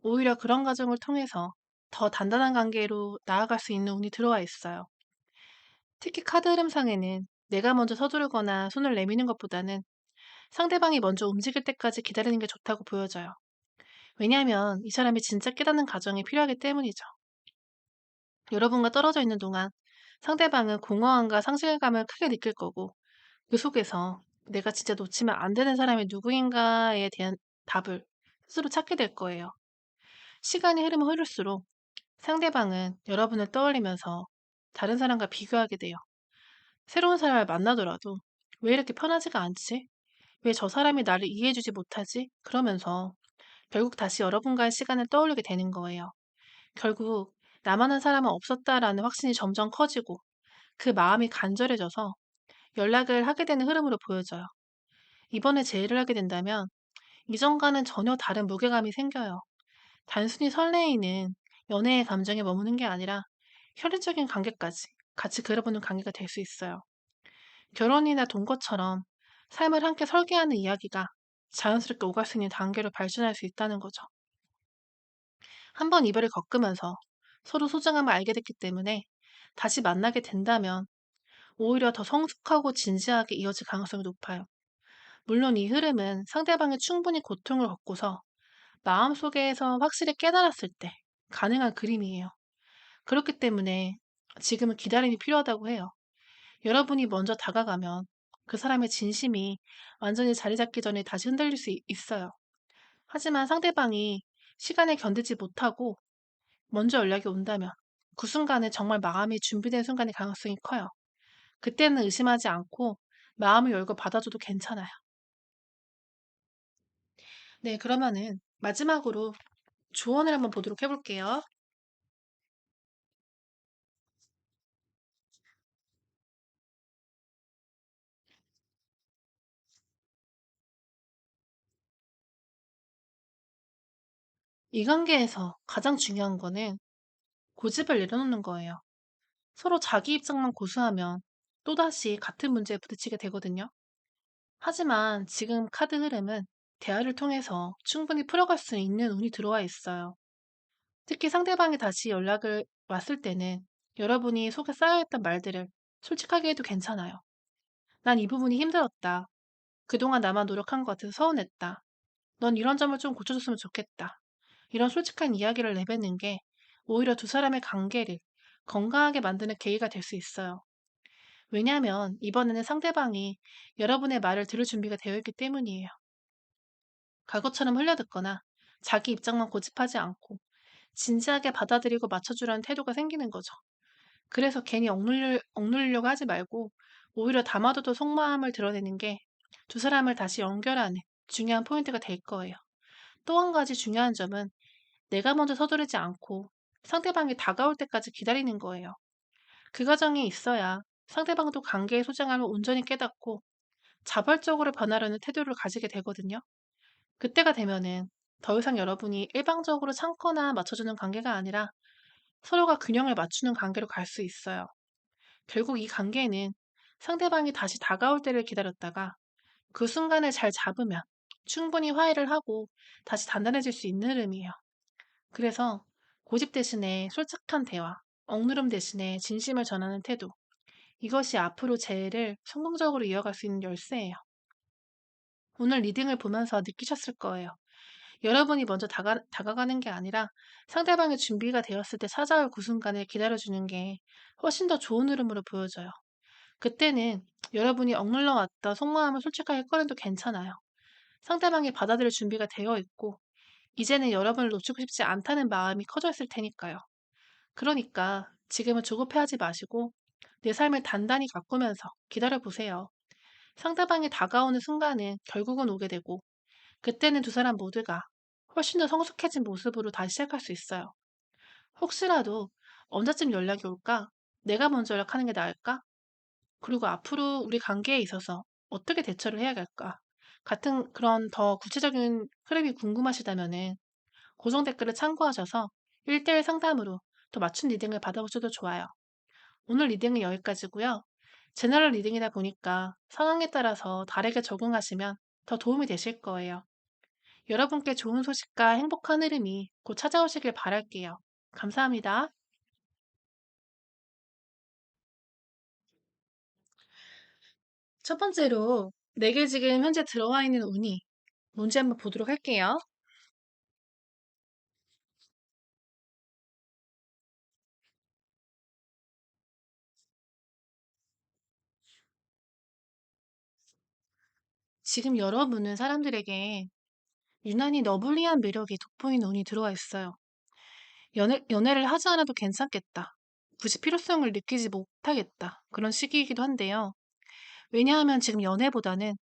오히려 그런 과정을 통해서 더 단단한 관계로 나아갈 수 있는 운이 들어와 있어요. 특히 카드 흐름상에는 내가 먼저 서두르거나 손을 내미는 것보다는 상대방이 먼저 움직일 때까지 기다리는 게 좋다고 보여져요. 왜냐하면 이 사람이 진짜 깨닫는 과정이 필요하기 때문이죠. 여러분과 떨어져 있는 동안 상대방은 공허함과 상실감을 크게 느낄 거고 그 속에서 내가 진짜 놓치면 안 되는 사람이 누구인가에 대한 답을 스스로 찾게 될 거예요. 시간이 흐르면 흐를수록 상대방은 여러분을 떠올리면서 다른 사람과 비교하게 돼요. 새로운 사람을 만나더라도 왜 이렇게 편하지가 않지? 왜 저 사람이 나를 이해해주지 못하지? 그러면서 결국 다시 여러분과의 시간을 떠올리게 되는 거예요. 결국 나만한 사람은 없었다라는 확신이 점점 커지고 그 마음이 간절해져서 연락을 하게 되는 흐름으로 보여져요. 이번에 제의를 하게 된다면 이전과는 전혀 다른 무게감이 생겨요. 단순히 설레이는 연애의 감정에 머무는 게 아니라 혈연적인 관계까지 같이 그려보는 관계가 될 수 있어요. 결혼이나 동거처럼 삶을 함께 설계하는 이야기가 자연스럽게 오갈 수 있는 단계로 발전할 수 있다는 거죠. 한 번 이별을 겪으면서 서로 소중함을 알게 됐기 때문에 다시 만나게 된다면 오히려 더 성숙하고 진지하게 이어질 가능성이 높아요. 물론 이 흐름은 상대방이 충분히 고통을 겪고서 마음속에서 확실히 깨달았을 때 가능한 그림이에요. 그렇기 때문에 지금은 기다림이 필요하다고 해요. 여러분이 먼저 다가가면 그 사람의 진심이 완전히 자리 잡기 전에 다시 흔들릴 수 있어요. 하지만 상대방이 시간을 견디지 못하고 먼저 연락이 온다면 그 순간에 정말 마음이 준비된 순간의 가능성이 커요. 그때는 의심하지 않고 마음을 열고 받아줘도 괜찮아요. 네, 그러면은 마지막으로 조언을 한번 보도록 해볼게요. 이 관계에서 가장 중요한 거는 고집을 내려놓는 거예요. 서로 자기 입장만 고수하면 또다시 같은 문제에 부딪히게 되거든요. 하지만 지금 카드 흐름은 대화를 통해서 충분히 풀어갈 수 있는 운이 들어와 있어요. 특히 상대방이 다시 연락을 왔을 때는 여러분이 속에 쌓여있던 말들을 솔직하게 해도 괜찮아요. 난 이 부분이 힘들었다. 그동안 나만 노력한 것 같아서 서운했다. 넌 이런 점을 좀 고쳐줬으면 좋겠다. 이런 솔직한 이야기를 내뱉는 게 오히려 두 사람의 관계를 건강하게 만드는 계기가 될 수 있어요. 왜냐하면 이번에는 상대방이 여러분의 말을 들을 준비가 되어 있기 때문이에요. 과거처럼 흘려듣거나 자기 입장만 고집하지 않고 진지하게 받아들이고 맞춰주려는 태도가 생기는 거죠. 그래서 괜히 억누르려고 하지 말고 오히려 담아둬도 속마음을 드러내는 게 두 사람을 다시 연결하는 중요한 포인트가 될 거예요. 또 한 가지 중요한 점은 내가 먼저 서두르지 않고 상대방이 다가올 때까지 기다리는 거예요. 그 과정이 있어야 상대방도 관계의 소중함을 온전히 깨닫고 자발적으로 변하려는 태도를 가지게 되거든요. 그때가 되면은 더 이상 여러분이 일방적으로 참거나 맞춰주는 관계가 아니라 서로가 균형을 맞추는 관계로 갈 수 있어요. 결국 이 관계는 상대방이 다시 다가올 때를 기다렸다가 그 순간을 잘 잡으면 충분히 화해를 하고 다시 단단해질 수 있는 흐름이에요. 그래서 고집 대신에 솔직한 대화, 억누름 대신에 진심을 전하는 태도, 이것이 앞으로 재회를 성공적으로 이어갈 수 있는 열쇠예요. 오늘 리딩을 보면서 느끼셨을 거예요. 여러분이 먼저 다가가는 게 아니라 상대방의 준비가 되었을 때 찾아올 그 순간을 기다려주는 게 훨씬 더 좋은 흐름으로 보여져요. 그때는 여러분이 억눌러 왔던 속마음을 솔직하게 꺼내도 괜찮아요. 상대방이 받아들일 준비가 되어 있고, 이제는 여러분을 놓치고 싶지 않다는 마음이 커져 있을 테니까요. 그러니까 지금은 조급해하지 마시고 내 삶을 단단히 가꾸면서 기다려보세요. 상대방이 다가오는 순간은 결국은 오게 되고, 그때는 두 사람 모두가 훨씬 더 성숙해진 모습으로 다시 시작할 수 있어요. 혹시라도 언제쯤 연락이 올까? 내가 먼저 연락하는 게 나을까? 그리고 앞으로 우리 관계에 있어서 어떻게 대처를 해야 할까? 같은 그런 더 구체적인 흐름이 궁금하시다면은 고정 댓글을 참고하셔서 1대1 상담으로 더 맞춤 리딩을 받아보셔도 좋아요. 오늘 리딩은 여기까지고요. 제너럴 리딩이다 보니까 상황에 따라서 다르게 적용하시면 더 도움이 되실 거예요. 여러분께 좋은 소식과 행복한 흐름이 곧 찾아오시길 바랄게요. 감사합니다. 첫 번째로 내게 지금 현재 들어와 있는 운이 뭔지 한번 보도록 할게요. 지금 여러분은 사람들에게 유난히 너블리한 매력이 돋보이는 운이 들어와 있어요. 연애를 하지 않아도 괜찮겠다. 굳이 필요성을 느끼지 못하겠다. 그런 시기이기도 한데요. 왜냐하면 지금 연애보다는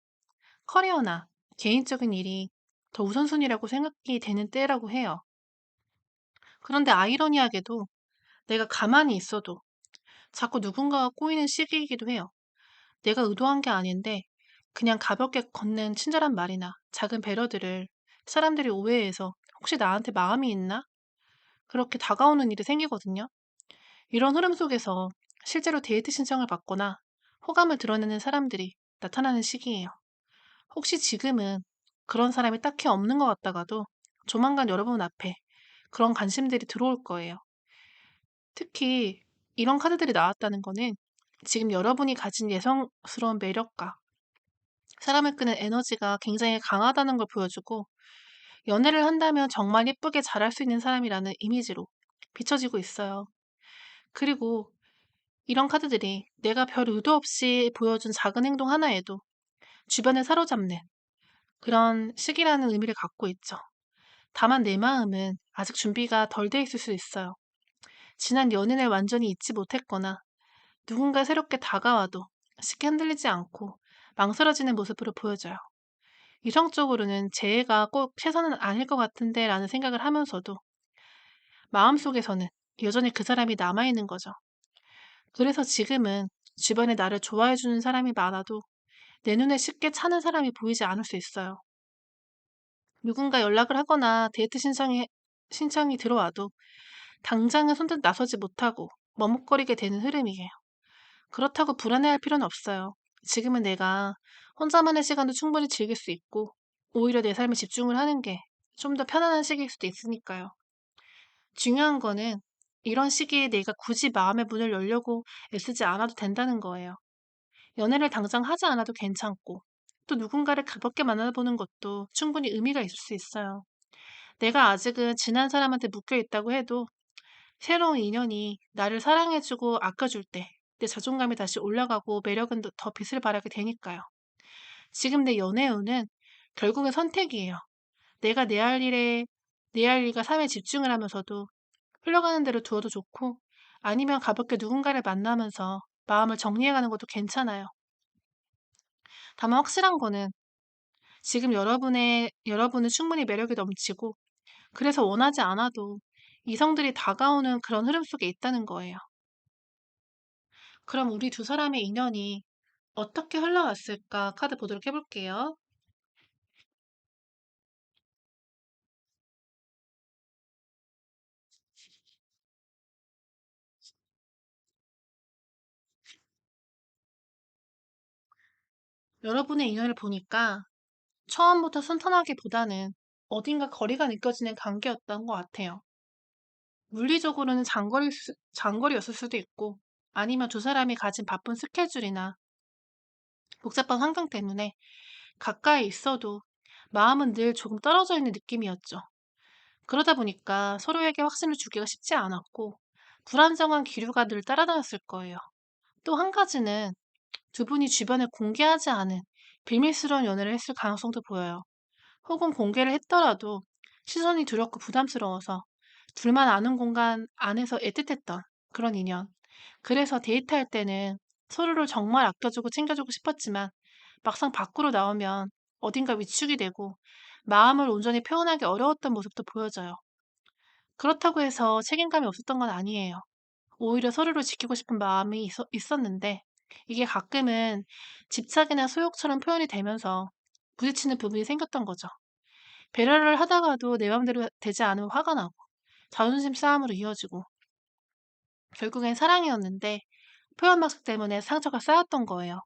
커리어나 개인적인 일이 더 우선순위라고 생각이 되는 때라고 해요. 그런데 아이러니하게도 내가 가만히 있어도 자꾸 누군가가 꼬이는 시기이기도 해요. 내가 의도한 게 아닌데 그냥 가볍게 건넨 친절한 말이나 작은 배려들을 사람들이 오해해서 혹시 나한테 마음이 있나? 그렇게 다가오는 일이 생기거든요. 이런 흐름 속에서 실제로 데이트 신청을 받거나 호감을 드러내는 사람들이 나타나는 시기예요. 혹시 지금은 그런 사람이 딱히 없는 것 같다가도 조만간 여러분 앞에 그런 관심들이 들어올 거예요. 특히 이런 카드들이 나왔다는 거는 지금 여러분이 가진 예성스러운 매력과 사람을 끄는 에너지가 굉장히 강하다는 걸 보여주고, 연애를 한다면 정말 예쁘게 잘할 수 있는 사람이라는 이미지로 비춰지고 있어요. 그리고 이런 카드들이 내가 별 의도 없이 보여준 작은 행동 하나에도 주변을 사로잡는 그런 시기라는 의미를 갖고 있죠. 다만 내 마음은 아직 준비가 덜 돼 있을 수 있어요. 지난 연인을 완전히 잊지 못했거나 누군가 새롭게 다가와도 쉽게 흔들리지 않고 망설여지는 모습으로 보여져요. 이성적으로는 재회가 꼭 최선은 아닐 것 같은데 라는 생각을 하면서도 마음속에서는 여전히 그 사람이 남아있는 거죠. 그래서 지금은 주변에 나를 좋아해주는 사람이 많아도 내 눈에 쉽게 차는 사람이 보이지 않을 수 있어요. 누군가 연락을 하거나 데이트 신청이 들어와도 당장은 선뜻 나서지 못하고 머뭇거리게 되는 흐름이에요. 그렇다고 불안해할 필요는 없어요. 지금은 내가 혼자만의 시간도 충분히 즐길 수 있고 오히려 내 삶에 집중을 하는 게 좀 더 편안한 시기일 수도 있으니까요. 중요한 거는 이런 시기에 내가 굳이 마음의 문을 열려고 애쓰지 않아도 된다는 거예요. 연애를 당장 하지 않아도 괜찮고 또 누군가를 가볍게 만나보는 것도 충분히 의미가 있을 수 있어요. 내가 아직은 지난 사람한테 묶여 있다고 해도 새로운 인연이 나를 사랑해주고 아껴줄 때 내 자존감이 다시 올라가고 매력은 더 빛을 발하게 되니까요. 지금 내 연애운은 결국엔 선택이에요. 내가 내 할 일과 삶에 집중을 하면서도 흘러가는 대로 두어도 좋고, 아니면 가볍게 누군가를 만나면서 마음을 정리해가는 것도 괜찮아요. 다만 확실한 거는 지금 여러분은 충분히 매력이 넘치고, 그래서 원하지 않아도 이성들이 다가오는 그런 흐름 속에 있다는 거예요. 그럼 우리 두 사람의 인연이 어떻게 흘러갔을까 카드 보도록 해볼게요. 여러분의 인연을 보니까 처음부터 순탄하기보다는 어딘가 거리가 느껴지는 관계였던 것 같아요. 물리적으로는 장거리였을 수도 있고, 아니면 두 사람이 가진 바쁜 스케줄이나 복잡한 환경 때문에 가까이 있어도 마음은 늘 조금 떨어져 있는 느낌이었죠. 그러다 보니까 서로에게 확신을 주기가 쉽지 않았고, 불안정한 기류가 늘 따라다녔을 거예요. 또 한 가지는 두 분이 주변에 공개하지 않은 비밀스러운 연애를 했을 가능성도 보여요. 혹은 공개를 했더라도 시선이 두렵고 부담스러워서 둘만 아는 공간 안에서 애틋했던 그런 인연. 그래서 데이트할 때는 서로를 정말 아껴주고 챙겨주고 싶었지만 막상 밖으로 나오면 어딘가 위축이 되고 마음을 온전히 표현하기 어려웠던 모습도 보여져요. 그렇다고 해서 책임감이 없었던 건 아니에요. 오히려 서로를 지키고 싶은 마음이 있었는데 이게 가끔은 집착이나 소욕처럼 표현이 되면서 부딪히는 부분이 생겼던 거죠. 배려를 하다가도 내 맘대로 되지 않으면 화가 나고 자존심 싸움으로 이어지고 결국엔 사랑이었는데 표현 방식 때문에 상처가 쌓였던 거예요.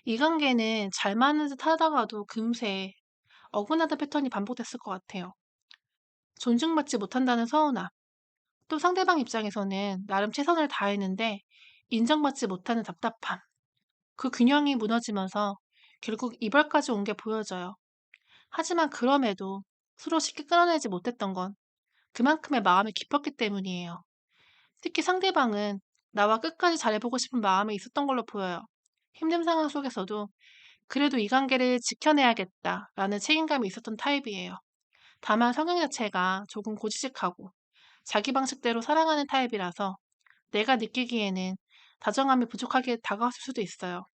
이 관계는 잘 맞는 듯 하다가도 금세 어긋나는 패턴이 반복됐을 것 같아요. 존중받지 못한다는 서운함, 또 상대방 입장에서는 나름 최선을 다했는데 인정받지 못하는 답답함, 그 균형이 무너지면서 결국 이별까지 온 게 보여져요. 하지만 그럼에도 서로 쉽게 끊어내지 못했던 건 그만큼의 마음이 깊었기 때문이에요. 특히 상대방은 나와 끝까지 잘해보고 싶은 마음이 있었던 걸로 보여요. 힘든 상황 속에서도 그래도 이 관계를 지켜내야겠다라는 책임감이 있었던 타입이에요. 다만 성향 자체가 조금 고지식하고 자기 방식대로 살아가는 타입이라서 내가 느끼기에는 다정함이 부족하게 다가왔을 수도 있어요.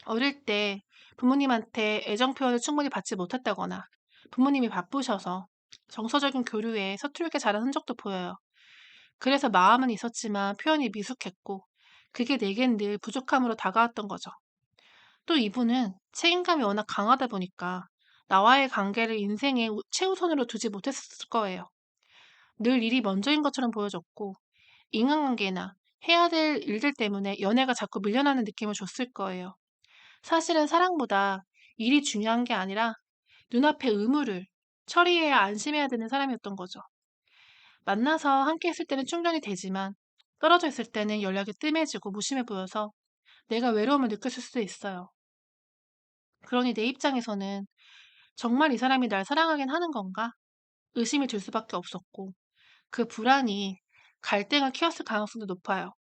어릴 때 부모님한테 애정 표현을 충분히 받지 못했다거나 부모님이 바쁘셔서 정서적인 교류에 서투르게 자란 흔적도 보여요. 그래서 마음은 있었지만 표현이 미숙했고 그게 내겐 늘 부족함으로 다가왔던 거죠. 또 이분은 책임감이 워낙 강하다 보니까 나와의 관계를 인생의 최우선으로 두지 못했을 거예요. 늘 일이 먼저인 것처럼 보여졌고 인간관계나 해야 될 일들 때문에 연애가 자꾸 밀려나는 느낌을 줬을 거예요. 사실은 사랑보다 일이 중요한 게 아니라 눈앞의 의무를 처리해야 안심해야 되는 사람이었던 거죠. 만나서 함께 있을 때는 충전이 되지만 떨어져 있을 때는 연락이 뜸해지고 무심해 보여서 내가 외로움을 느꼈을 수도 있어요. 그러니 내 입장에서는 정말 이 사람이 날 사랑하긴 하는 건가? 의심이 들 수밖에 없었고 그 불안이 갈등을 키웠을 가능성도 높아요.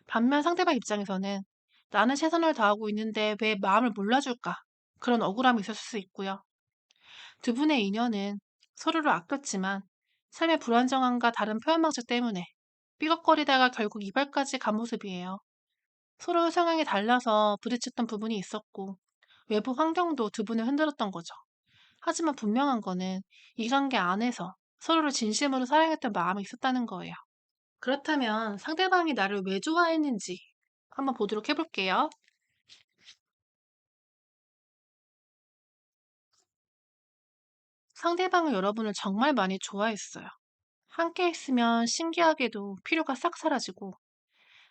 반면 상대방 입장에서는 나는 최선을 다하고 있는데 왜 마음을 몰라줄까? 그런 억울함이 있었을 수 있고요. 두 분의 인연은 서로를 아꼈지만 삶의 불안정함과 다른 표현 방식 때문에 삐걱거리다가 결국 이별까지 간 모습이에요. 서로 상황이 달라서 부딪혔던 부분이 있었고 외부 환경도 두 분을 흔들었던 거죠. 하지만 분명한 거는 이 관계 안에서 서로를 진심으로 사랑했던 마음이 있었다는 거예요. 그렇다면 상대방이 나를 왜 좋아했는지 한번 보도록 해볼게요. 상대방은 여러분을 정말 많이 좋아했어요. 함께 있으면 신기하게도 피로가 싹 사라지고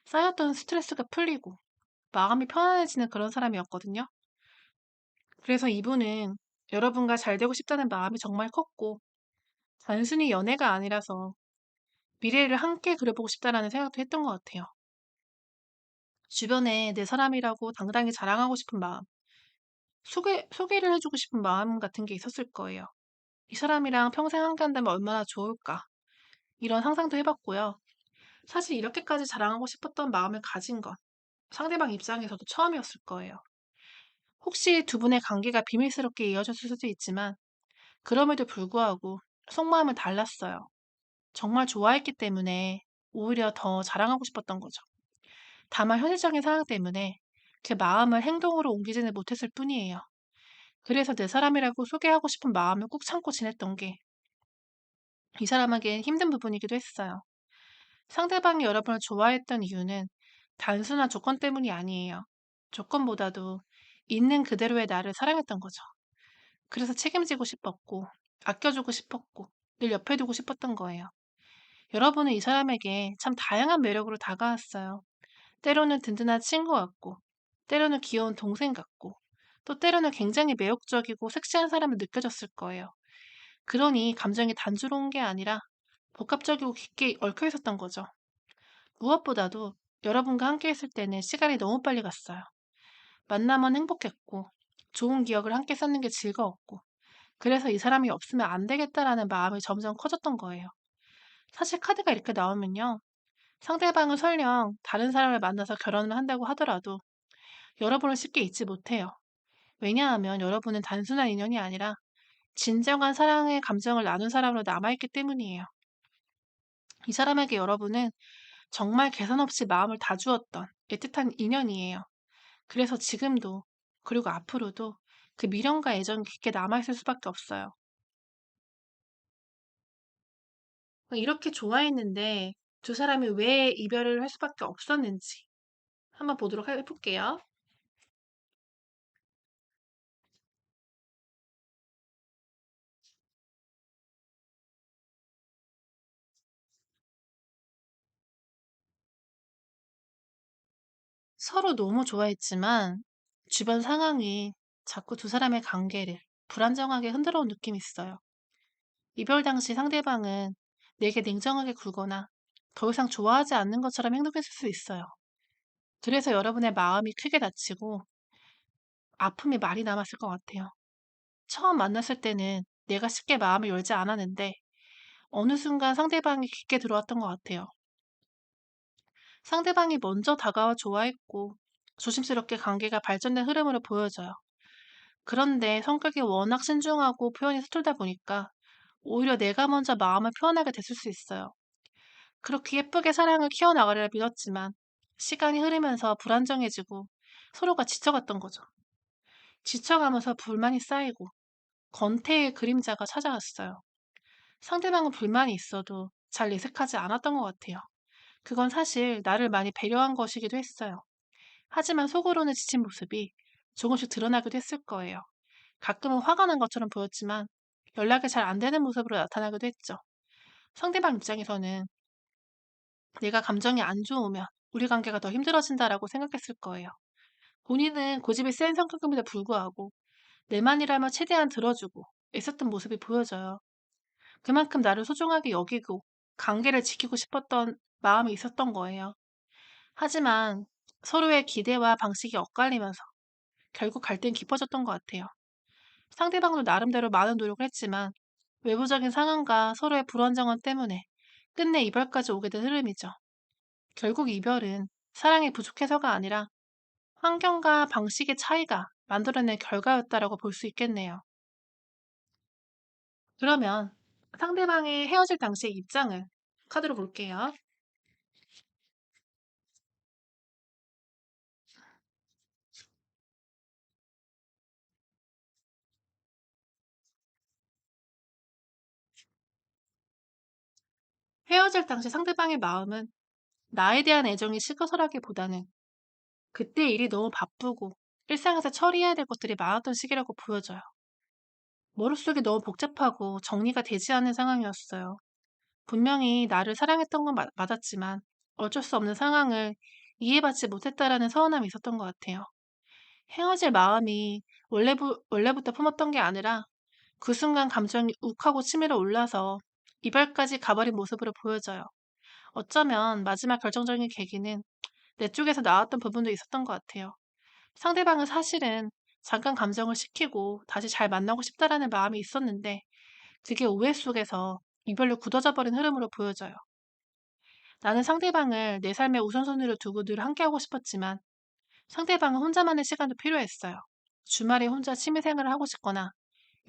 쌓였던 스트레스가 풀리고 마음이 편안해지는 그런 사람이었거든요. 그래서 이분은 여러분과 잘 되고 싶다는 마음이 정말 컸고 단순히 연애가 아니라서 미래를 함께 그려보고 싶다라는 생각도 했던 것 같아요. 주변에 내 사람이라고 당당히 자랑하고 싶은 마음, 소개를 해주고 싶은 마음 같은 게 있었을 거예요. 이 사람이랑 평생 함께 한다면 얼마나 좋을까. 이런 상상도 해봤고요. 사실 이렇게까지 자랑하고 싶었던 마음을 가진 건 상대방 입장에서도 처음이었을 거예요. 혹시 두 분의 관계가 비밀스럽게 이어졌을 수도 있지만 그럼에도 불구하고 속마음은 달랐어요. 정말 좋아했기 때문에 오히려 더 자랑하고 싶었던 거죠. 다만 현실적인 상황 때문에 그 마음을 행동으로 옮기지는 못했을 뿐이에요. 그래서 내 사람이라고 소개하고 싶은 마음을 꾹 참고 지냈던 게 이 사람에겐 힘든 부분이기도 했어요. 상대방이 여러분을 좋아했던 이유는 단순한 조건 때문이 아니에요. 조건보다도 있는 그대로의 나를 사랑했던 거죠. 그래서 책임지고 싶었고, 아껴주고 싶었고, 늘 옆에 두고 싶었던 거예요. 여러분은 이 사람에게 참 다양한 매력으로 다가왔어요. 때로는 든든한 친구 같고, 때로는 귀여운 동생 같고, 또 때로는 굉장히 매혹적이고 섹시한 사람을 느껴졌을 거예요. 그러니 감정이 단조로운 게 아니라 복합적이고 깊게 얽혀 있었던 거죠. 무엇보다도 여러분과 함께 있을 때는 시간이 너무 빨리 갔어요. 만남은 행복했고, 좋은 기억을 함께 쌓는 게 즐거웠고, 그래서 이 사람이 없으면 안 되겠다라는 마음이 점점 커졌던 거예요. 사실 카드가 이렇게 나오면요. 상대방은 설령 다른 사람을 만나서 결혼을 한다고 하더라도 여러분을 쉽게 잊지 못해요. 왜냐하면 여러분은 단순한 인연이 아니라 진정한 사랑의 감정을 나눈 사람으로 남아있기 때문이에요. 이 사람에게 여러분은 정말 계산 없이 마음을 다 주었던 애틋한 인연이에요. 그래서 지금도, 그리고 앞으로도 그 미련과 애정이 깊게 남아있을 수밖에 없어요. 이렇게 좋아했는데 두 사람이 왜 이별을 할 수밖에 없었는지 한번 보도록 해볼게요. 서로 너무 좋아했지만 주변 상황이 자꾸 두 사람의 관계를 불안정하게 흔들어 온 느낌이 있어요. 이별 당시 상대방은 내게 냉정하게 굴거나 더 이상 좋아하지 않는 것처럼 행동했을 수 있어요. 그래서 여러분의 마음이 크게 다치고 아픔이 많이 남았을 것 같아요. 처음 만났을 때는 내가 쉽게 마음을 열지 않았는데 어느 순간 상대방이 깊게 들어왔던 것 같아요. 상대방이 먼저 다가와 좋아했고 조심스럽게 관계가 발전된 흐름으로 보여져요. 그런데 성격이 워낙 신중하고 표현이 서툴다 보니까 오히려 내가 먼저 마음을 표현하게 됐을 수 있어요. 그렇게 예쁘게 사랑을 키워나가려 믿었지만 시간이 흐르면서 불안정해지고 서로가 지쳐갔던 거죠. 지쳐가면서 불만이 쌓이고 권태의 그림자가 찾아왔어요. 상대방은 불만이 있어도 잘 예색하지 않았던 것 같아요. 그건 사실 나를 많이 배려한 것이기도 했어요. 하지만 속으로는 지친 모습이 조금씩 드러나기도 했을 거예요. 가끔은 화가 난 것처럼 보였지만 연락이 잘 안 되는 모습으로 나타나기도 했죠. 상대방 입장에서는 내가 감정이 안 좋으면 우리 관계가 더 힘들어진다라고 생각했을 거예요. 본인은 고집이 센 성격임에도 불구하고 내 말이라면 최대한 들어주고 애썼던 모습이 보여져요. 그만큼 나를 소중하게 여기고 관계를 지키고 싶었던 마음이 있었던 거예요. 하지만 서로의 기대와 방식이 엇갈리면서 결국 갈등이 깊어졌던 것 같아요. 상대방도 나름대로 많은 노력을 했지만 외부적인 상황과 서로의 불안정함 때문에 끝내 이별까지 오게 된 흐름이죠. 결국 이별은 사랑이 부족해서가 아니라 환경과 방식의 차이가 만들어낸 결과였다라고 볼 수 있겠네요. 그러면 상대방의 헤어질 당시의 입장을 카드로 볼게요. 헤어질 당시 상대방의 마음은 나에 대한 애정이 시커설하기보다는 그때 일이 너무 바쁘고 일상에서 처리해야 될 것들이 많았던 시기라고 보여져요. 머릿속이 너무 복잡하고 정리가 되지 않은 상황이었어요. 분명히 나를 사랑했던 건 맞았지만 어쩔 수 없는 상황을 이해받지 못했다라는 서운함이 있었던 것 같아요. 헤어질 마음이 원래부터 품었던 게 아니라 그 순간 감정이 욱하고 치밀어 올라서 이별까지 가버린 모습으로 보여져요. 어쩌면 마지막 결정적인 계기는 내 쪽에서 나왔던 부분도 있었던 것 같아요. 상대방은 사실은 잠깐 감정을 식히고 다시 잘 만나고 싶다라는 마음이 있었는데 그게 오해 속에서 이별로 굳어져 버린 흐름으로 보여져요. 나는 상대방을 내 삶의 우선순위로 두고 늘 함께하고 싶었지만 상대방은 혼자만의 시간도 필요했어요. 주말에 혼자 취미생활을 하고 싶거나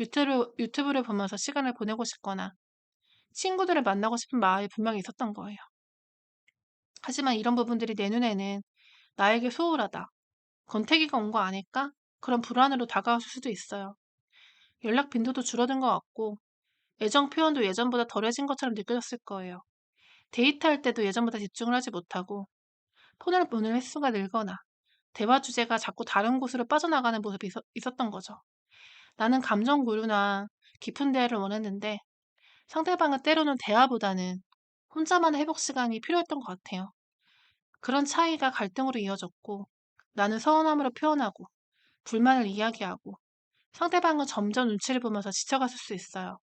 유튜브를 보면서 시간을 보내고 싶거나 친구들을 만나고 싶은 마음이 분명히 있었던 거예요. 하지만 이런 부분들이 내 눈에는 나에게 소홀하다, 권태기가 온 거 아닐까? 그런 불안으로 다가왔을 수도 있어요. 연락 빈도도 줄어든 것 같고 애정 표현도 예전보다 덜해진 것처럼 느껴졌을 거예요. 데이트할 때도 예전보다 집중을 하지 못하고 폰을 보는 횟수가 늘거나 대화 주제가 자꾸 다른 곳으로 빠져나가는 모습이 있었던 거죠. 나는 감정 고유나 깊은 대화를 원했는데 상대방은 때로는 대화보다는 혼자만의 회복 시간이 필요했던 것 같아요. 그런 차이가 갈등으로 이어졌고 나는 서운함으로 표현하고 불만을 이야기하고 상대방은 점점 눈치를 보면서 지쳐갔을 수 있어요.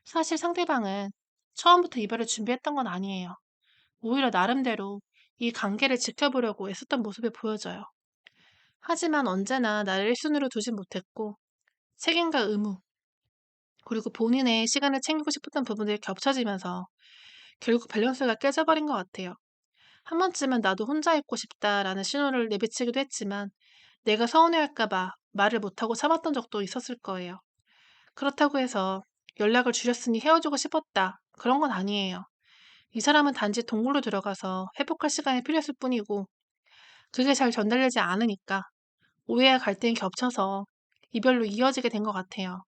사실 상대방은 처음부터 이별을 준비했던 건 아니에요. 오히려 나름대로 이 관계를 지켜보려고 애썼던 모습이 보여져요. 하지만 언제나 나를 1순위로 두진 못했고 책임과 의무, 그리고 본인의 시간을 챙기고 싶었던 부분들이 겹쳐지면서 결국 밸런스가 깨져버린 것 같아요. 한 번쯤은 나도 혼자 있고 싶다라는 신호를 내비치기도 했지만 내가 서운해할까봐 말을 못하고 참았던 적도 있었을 거예요. 그렇다고 해서 연락을 줄였으니 헤어지고 싶었다. 그런 건 아니에요. 이 사람은 단지 동굴로 들어가서 회복할 시간이 필요했을 뿐이고 그게 잘 전달되지 않으니까 오해와 갈등이 겹쳐서 이별로 이어지게 된 것 같아요.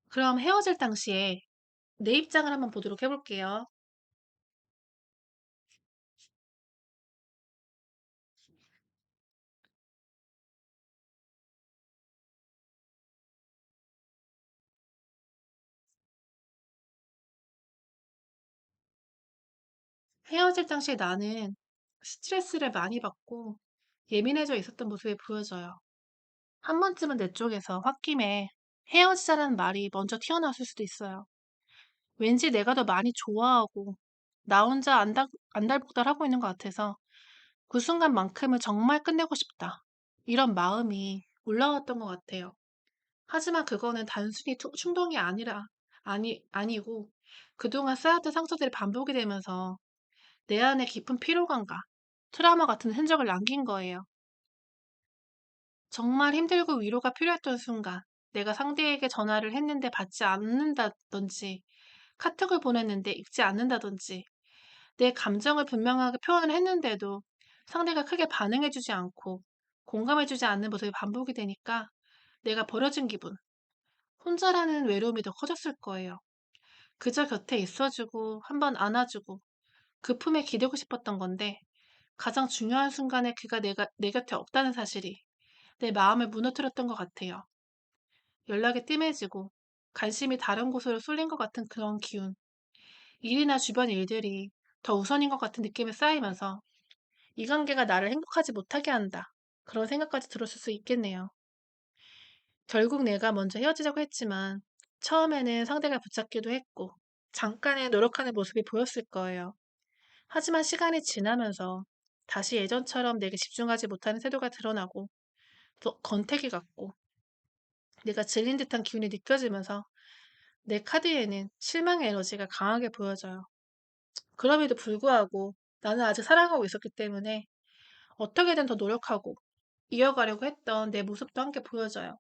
그럼 헤어질 당시에 내 입장을 한번 보도록 해볼게요. 헤어질 당시에 나는 스트레스를 많이 받고 예민해져 있었던 모습이 보여져요. 한 번쯤은 내 쪽에서 홧김에 헤어지자는 말이 먼저 튀어나왔을 수도 있어요. 왠지 내가 더 많이 좋아하고 나 혼자 안달복달하고 있는 것 같아서 그 순간만큼은 정말 끝내고 싶다. 이런 마음이 올라왔던 것 같아요. 하지만 그거는 단순히 충동이 아니고 그동안 쌓였던 상처들이 반복이 되면서 내 안에 깊은 피로감과 트라우마 같은 흔적을 남긴 거예요. 정말 힘들고 위로가 필요했던 순간, 내가 상대에게 전화를 했는데 받지 않는다든지, 카톡을 보냈는데 읽지 않는다든지, 내 감정을 분명하게 표현을 했는데도 상대가 크게 반응해주지 않고 공감해주지 않는 모습이 반복이 되니까 내가 버려진 기분, 혼자라는 외로움이 더 커졌을 거예요. 그저 곁에 있어주고 한번 안아주고 그 품에 기대고 싶었던 건데 가장 중요한 순간에 그가 내 곁에 없다는 사실이 내 마음을 무너뜨렸던 것 같아요. 연락이 뜸해지고 관심이 다른 곳으로 쏠린 것 같은 그런 기운. 일이나 주변 일들이 더 우선인 것 같은 느낌이 쌓이면서 이 관계가 나를 행복하지 못하게 한다. 그런 생각까지 들었을 수 있겠네요. 결국 내가 먼저 헤어지자고 했지만 처음에는 상대가 붙잡기도 했고 잠깐의 노력하는 모습이 보였을 거예요. 하지만 시간이 지나면서 다시 예전처럼 내게 집중하지 못하는 태도가 드러나고 또 권태기 같고 내가 질린 듯한 기운이 느껴지면서 내 카드에는 실망의 에너지가 강하게 보여져요. 그럼에도 불구하고 나는 아직 사랑하고 있었기 때문에 어떻게든 더 노력하고 이어가려고 했던 내 모습도 함께 보여져요.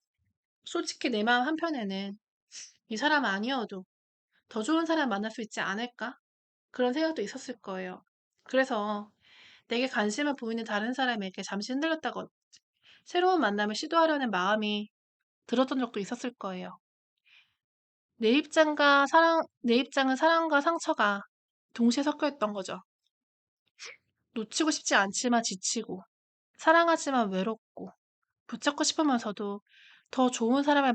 솔직히 내 마음 한편에는 이 사람 아니어도 더 좋은 사람 만날 수 있지 않을까? 그런 생각도 있었을 거예요. 그래서 내게 관심을 보이는 다른 사람에게 잠시 흔들렸다가 새로운 만남을 시도하려는 마음이 들었던 적도 있었을 거예요. 내 입장은 사랑과 상처가 동시에 섞여 있던 거죠. 놓치고 싶지 않지만 지치고, 사랑하지만 외롭고, 붙잡고 싶으면서도 더 좋은 사람을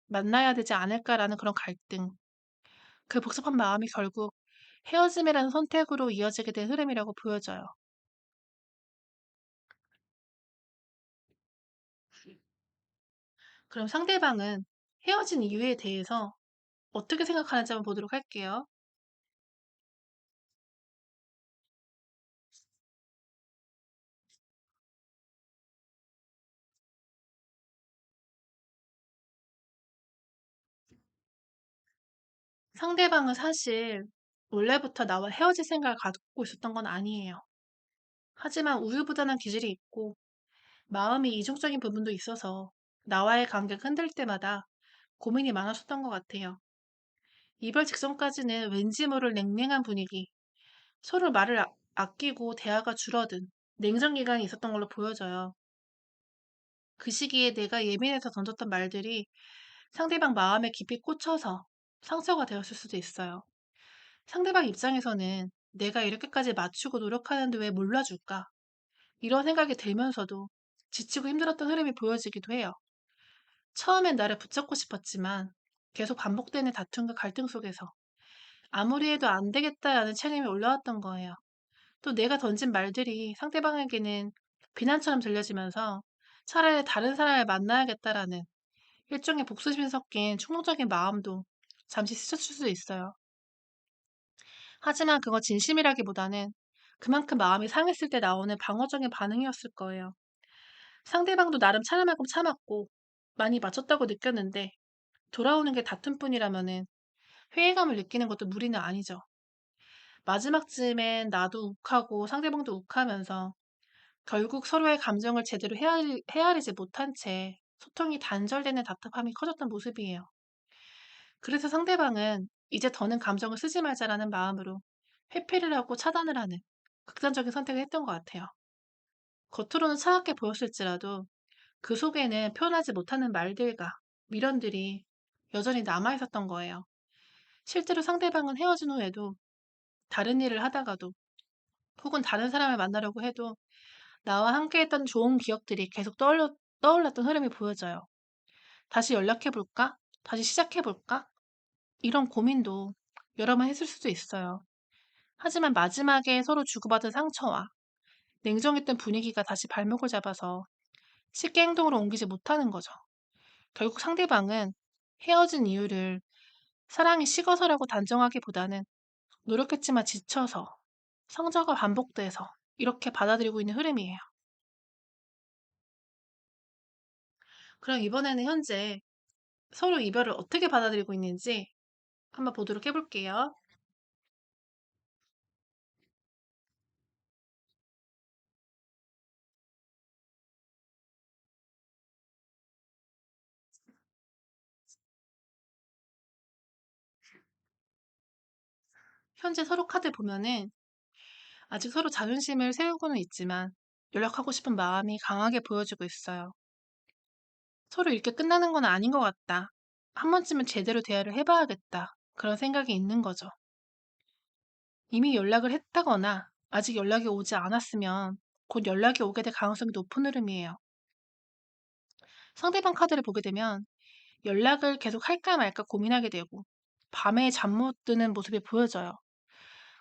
만나야 되지 않을까라는 그런 갈등. 그 복잡한 마음이 결국 헤어짐이라는 선택으로 이어지게 된 흐름이라고 보여져요. 그럼 상대방은 헤어진 이유에 대해서 어떻게 생각하는지 한번 보도록 할게요. 상대방은 사실 원래부터 나와 헤어질 생각을 갖고 있었던 건 아니에요. 하지만 우유부단한 기질이 있고 마음이 이중적인 부분도 있어서 나와의 관계가 흔들릴 때마다 고민이 많았었던 것 같아요. 이별 직전까지는 왠지 모를 냉랭한 분위기, 서로 말을 아끼고 대화가 줄어든 냉전 기간이 있었던 걸로 보여져요. 그 시기에 내가 예민해서 던졌던 말들이 상대방 마음에 깊이 꽂혀서 상처가 되었을 수도 있어요. 상대방 입장에서는 내가 이렇게까지 맞추고 노력하는데 왜 몰라줄까? 이런 생각이 들면서도 지치고 힘들었던 흐름이 보여지기도 해요. 처음엔 나를 붙잡고 싶었지만 계속 반복되는 다툼과 갈등 속에서 아무리 해도 안 되겠다라는 체념이 올라왔던 거예요. 또 내가 던진 말들이 상대방에게는 비난처럼 들려지면서 차라리 다른 사람을 만나야겠다라는 일종의 복수심이 섞인 충동적인 마음도 잠시 스쳤을 수도 있어요. 하지만 그건 진심이라기보다는 그만큼 마음이 상했을 때 나오는 방어적인 반응이었을 거예요. 상대방도 나름 참을 만큼 참았고 많이 맞췄다고 느꼈는데 돌아오는 게 다툼뿐이라면은 회의감을 느끼는 것도 무리는 아니죠. 마지막쯤엔 나도 욱하고 상대방도 욱하면서 결국 서로의 감정을 제대로 헤아리지 못한 채 소통이 단절되는 답답함이 커졌던 모습이에요. 그래서 상대방은 이제 더는 감정을 쓰지 말자라는 마음으로 회피를 하고 차단을 하는 극단적인 선택을 했던 것 같아요. 겉으로는 차갑게 보였을지라도 그 속에는 표현하지 못하는 말들과 미련들이 여전히 남아 있었던 거예요. 실제로 상대방은 헤어진 후에도 다른 일을 하다가도 혹은 다른 사람을 만나려고 해도 나와 함께했던 좋은 기억들이 계속 떠올랐던 흐름이 보여져요. 다시 연락해볼까? 다시 시작해볼까? 이런 고민도 여러 번 했을 수도 있어요. 하지만 마지막에 서로 주고받은 상처와 냉정했던 분위기가 다시 발목을 잡아서 쉽게 행동으로 옮기지 못하는 거죠. 결국 상대방은 헤어진 이유를 사랑이 식어서라고 단정하기보다는 노력했지만 지쳐서 성저가 반복돼서 이렇게 받아들이고 있는 흐름이에요. 그럼 이번에는 현재 서로 이별을 어떻게 받아들이고 있는지 한번 보도록 해볼게요. 현재 서로 카드 보면은 아직 서로 자존심을 세우고는 있지만 연락하고 싶은 마음이 강하게 보여지고 있어요. 서로 이렇게 끝나는 건 아닌 것 같다. 한 번쯤은 제대로 대화를 해봐야겠다. 그런 생각이 있는 거죠. 이미 연락을 했다거나 아직 연락이 오지 않았으면 곧 연락이 오게 될 가능성이 높은 흐름이에요. 상대방 카드를 보게 되면 연락을 계속 할까 말까 고민하게 되고 밤에 잠 못 드는 모습이 보여져요.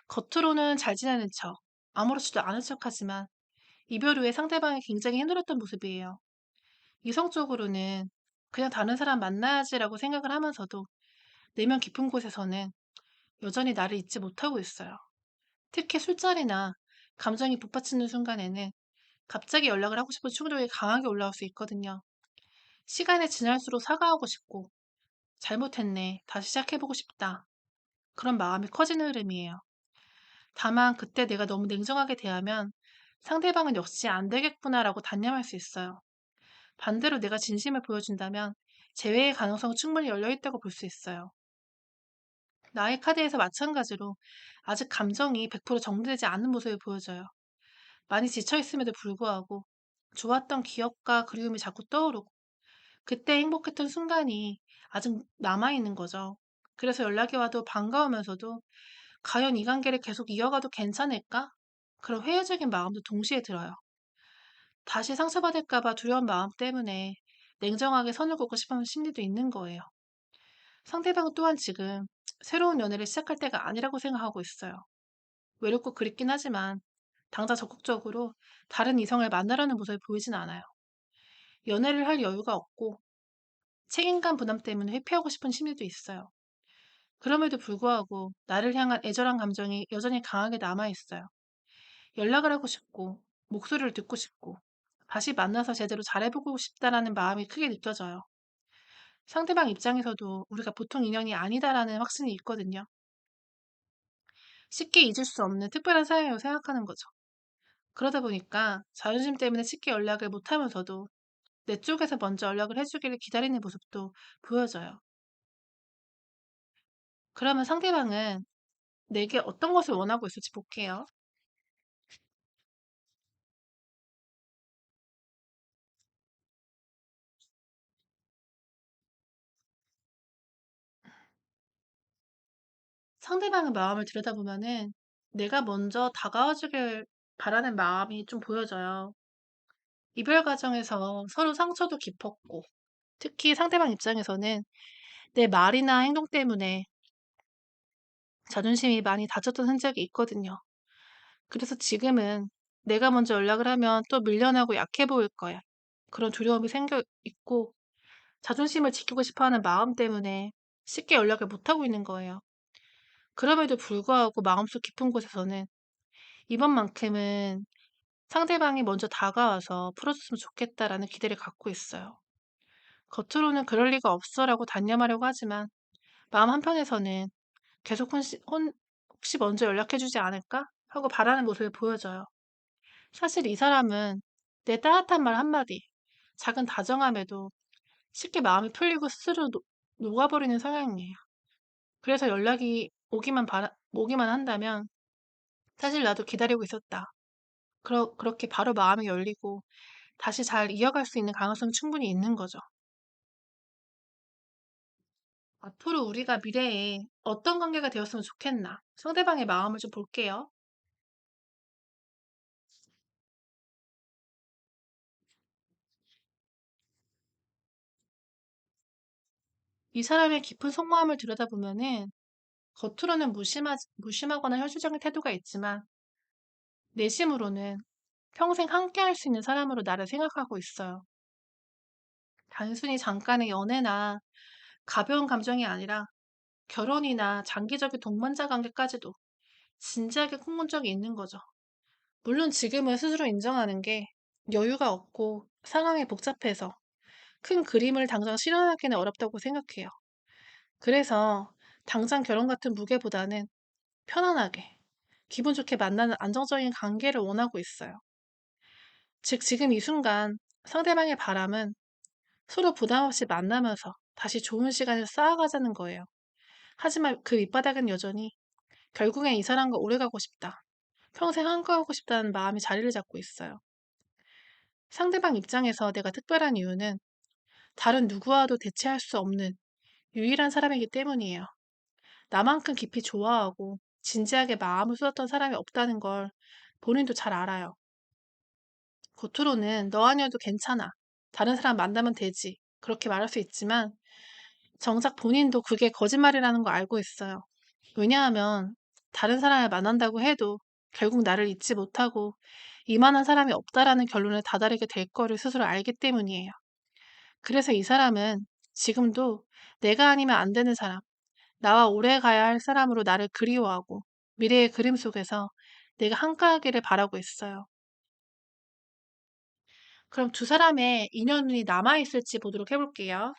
겉으로는 잘 지내는 척, 아무렇지도 않은 척 하지만 이별 후에 상대방이 굉장히 힘들었던 모습이에요. 이성적으로는 그냥 다른 사람 만나야지라고 생각을 하면서도 내면 깊은 곳에서는 여전히 나를 잊지 못하고 있어요. 특히 술자리나 감정이 북받치는 순간에는 갑자기 연락을 하고 싶은 충동이 강하게 올라올 수 있거든요. 시간이 지날수록 사과하고 싶고, 잘못했네, 다시 시작해보고 싶다. 그런 마음이 커지는 흐름이에요. 다만 그때 내가 너무 냉정하게 대하면 상대방은 역시 안 되겠구나라고 단념할 수 있어요. 반대로 내가 진심을 보여준다면 재회의 가능성은 충분히 열려있다고 볼 수 있어요. 나의 카드에서 마찬가지로 아직 감정이 100% 정리되지 않은 모습을 보여줘요. 많이 지쳐있음에도 불구하고 좋았던 기억과 그리움이 자꾸 떠오르고 그때 행복했던 순간이 아직 남아있는 거죠. 그래서 연락이 와도 반가우면서도 과연 이 관계를 계속 이어가도 괜찮을까? 그런 회의적인 마음도 동시에 들어요. 다시 상처받을까 봐 두려운 마음 때문에 냉정하게 선을 긋고 싶은 심리도 있는 거예요. 상대방 또한 지금 새로운 연애를 시작할 때가 아니라고 생각하고 있어요. 외롭고 그립긴 하지만 당장 적극적으로 다른 이성을 만나려는 모습을 보이진 않아요. 연애를 할 여유가 없고 책임감 부담 때문에 회피하고 싶은 심리도 있어요. 그럼에도 불구하고 나를 향한 애절한 감정이 여전히 강하게 남아있어요. 연락을 하고 싶고, 목소리를 듣고 싶고, 다시 만나서 제대로 잘해보고 싶다라는 마음이 크게 느껴져요. 상대방 입장에서도 우리가 보통 인연이 아니다라는 확신이 있거든요. 쉽게 잊을 수 없는 특별한 사연이라고 생각하는 거죠. 그러다 보니까 자존심 때문에 쉽게 연락을 못 하면서도 내 쪽에서 먼저 연락을 해주기를 기다리는 모습도 보여져요. 그러면 상대방은 내게 어떤 것을 원하고 있을지 볼게요. 상대방의 마음을 들여다보면은 내가 먼저 다가와주길 바라는 마음이 좀 보여져요. 이별 과정에서 서로 상처도 깊었고, 특히 상대방 입장에서는 내 말이나 행동 때문에 자존심이 많이 다쳤던 흔적이 있거든요. 그래서 지금은 내가 먼저 연락을 하면 또 밀려나고 약해 보일 거야. 그런 두려움이 생겨 있고, 자존심을 지키고 싶어 하는 마음 때문에 쉽게 연락을 못하고 있는 거예요. 그럼에도 불구하고 마음속 깊은 곳에서는 이번만큼은 상대방이 먼저 다가와서 풀어줬으면 좋겠다라는 기대를 갖고 있어요. 겉으로는 그럴 리가 없어라고 단념하려고 하지만 마음 한편에서는 계속 혹시 먼저 연락해주지 않을까? 하고 바라는 모습을 보여줘요. 사실 이 사람은 내 따뜻한 말 한마디, 작은 다정함에도 쉽게 마음이 풀리고 스스로 녹아버리는 성향이에요. 그래서 연락이 오기만 한다면 사실 나도 기다리고 있었다. 그렇게 바로 마음이 열리고 다시 잘 이어갈 수 있는 가능성이 충분히 있는 거죠. 앞으로 우리가 미래에 어떤 관계가 되었으면 좋겠나? 상대방의 마음을 좀 볼게요. 이 사람의 깊은 속마음을 들여다보면은 겉으로는 무심하거나 현실적인 태도가 있지만 내심으로는 평생 함께 할 수 있는 사람으로 나를 생각하고 있어요. 단순히 잠깐의 연애나 가벼운 감정이 아니라 결혼이나 장기적인 동반자 관계까지도 진지하게 꿈꾼 적이 있는 거죠. 물론 지금은 스스로 인정하는 게 여유가 없고 상황이 복잡해서 큰 그림을 당장 실현하기는 어렵다고 생각해요. 그래서 당장 결혼 같은 무게보다는 편안하게, 기분 좋게 만나는 안정적인 관계를 원하고 있어요. 즉, 지금 이 순간 상대방의 바람은 서로 부담 없이 만나면서 다시 좋은 시간을 쌓아가자는 거예요. 하지만 그 밑바닥은 여전히 결국엔 이 사람과 오래 가고 싶다. 평생 함께하고 싶다는 마음이 자리를 잡고 있어요. 상대방 입장에서 내가 특별한 이유는 다른 누구와도 대체할 수 없는 유일한 사람이기 때문이에요. 나만큼 깊이 좋아하고 진지하게 마음을 쏟았던 사람이 없다는 걸 본인도 잘 알아요. 겉으로는 너 아니어도 괜찮아. 다른 사람 만나면 되지. 그렇게 말할 수 있지만 정작 본인도 그게 거짓말이라는 거 알고 있어요. 왜냐하면 다른 사람을 만난다고 해도 결국 나를 잊지 못하고 이만한 사람이 없다라는 결론에 다다르게 될 거를 스스로 알기 때문이에요. 그래서 이 사람은 지금도 내가 아니면 안 되는 사람, 나와 오래 가야 할 사람으로 나를 그리워하고 미래의 그림 속에서 내가 한가하기를 바라고 있어요. 그럼 두 사람의 인연이 남아있을지 보도록 해볼게요.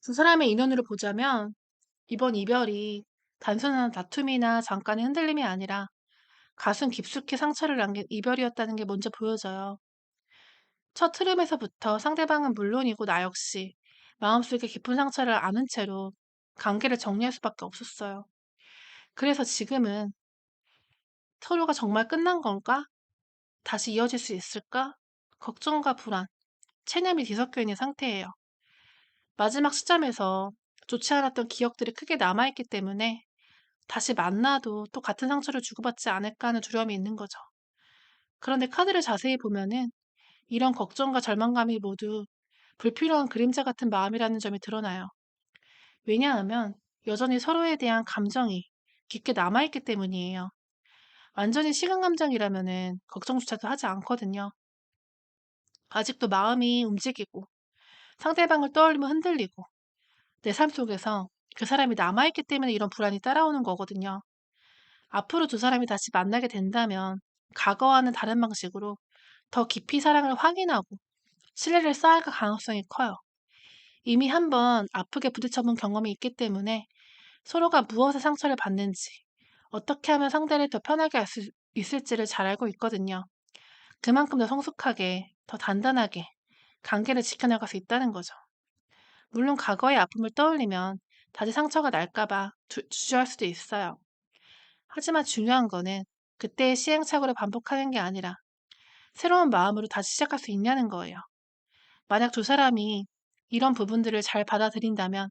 두 사람의 인연으로 보자면 이번 이별이 단순한 다툼이나 잠깐의 흔들림이 아니라 가슴 깊숙이 상처를 남긴 이별이었다는 게 먼저 보여져요. 첫 흐름에서부터 상대방은 물론이고 나 역시 마음속에 깊은 상처를 안은 채로 관계를 정리할 수밖에 없었어요. 그래서 지금은 서로가 정말 끝난 건가? 다시 이어질 수 있을까? 걱정과 불안, 체념이 뒤섞여 있는 상태예요. 마지막 시점에서 좋지 않았던 기억들이 크게 남아있기 때문에 다시 만나도 또 같은 상처를 주고받지 않을까 하는 두려움이 있는 거죠. 그런데 카드를 자세히 보면은 이런 걱정과 절망감이 모두 불필요한 그림자 같은 마음이라는 점이 드러나요. 왜냐하면 여전히 서로에 대한 감정이 깊게 남아있기 때문이에요. 완전히 식은 감정이라면은 걱정조차도 하지 않거든요. 아직도 마음이 움직이고 상대방을 떠올리면 흔들리고 내 삶 속에서 그 사람이 남아있기 때문에 이런 불안이 따라오는 거거든요. 앞으로 두 사람이 다시 만나게 된다면 과거와는 다른 방식으로 더 깊이 사랑을 확인하고 신뢰를 쌓아갈 가능성이 커요. 이미 한번 아프게 부딪혀본 경험이 있기 때문에 서로가 무엇에 상처를 받는지, 어떻게 하면 상대를 더 편하게 할 수 있을지를 잘 알고 있거든요. 그만큼 더 성숙하게, 더 단단하게 관계를 지켜나갈 수 있다는 거죠. 물론 과거의 아픔을 떠올리면 다시 상처가 날까봐 주저할 수도 있어요. 하지만 중요한 거는 그때의 시행착오를 반복하는 게 아니라 새로운 마음으로 다시 시작할 수 있냐는 거예요. 만약 두 사람이 이런 부분들을 잘 받아들인다면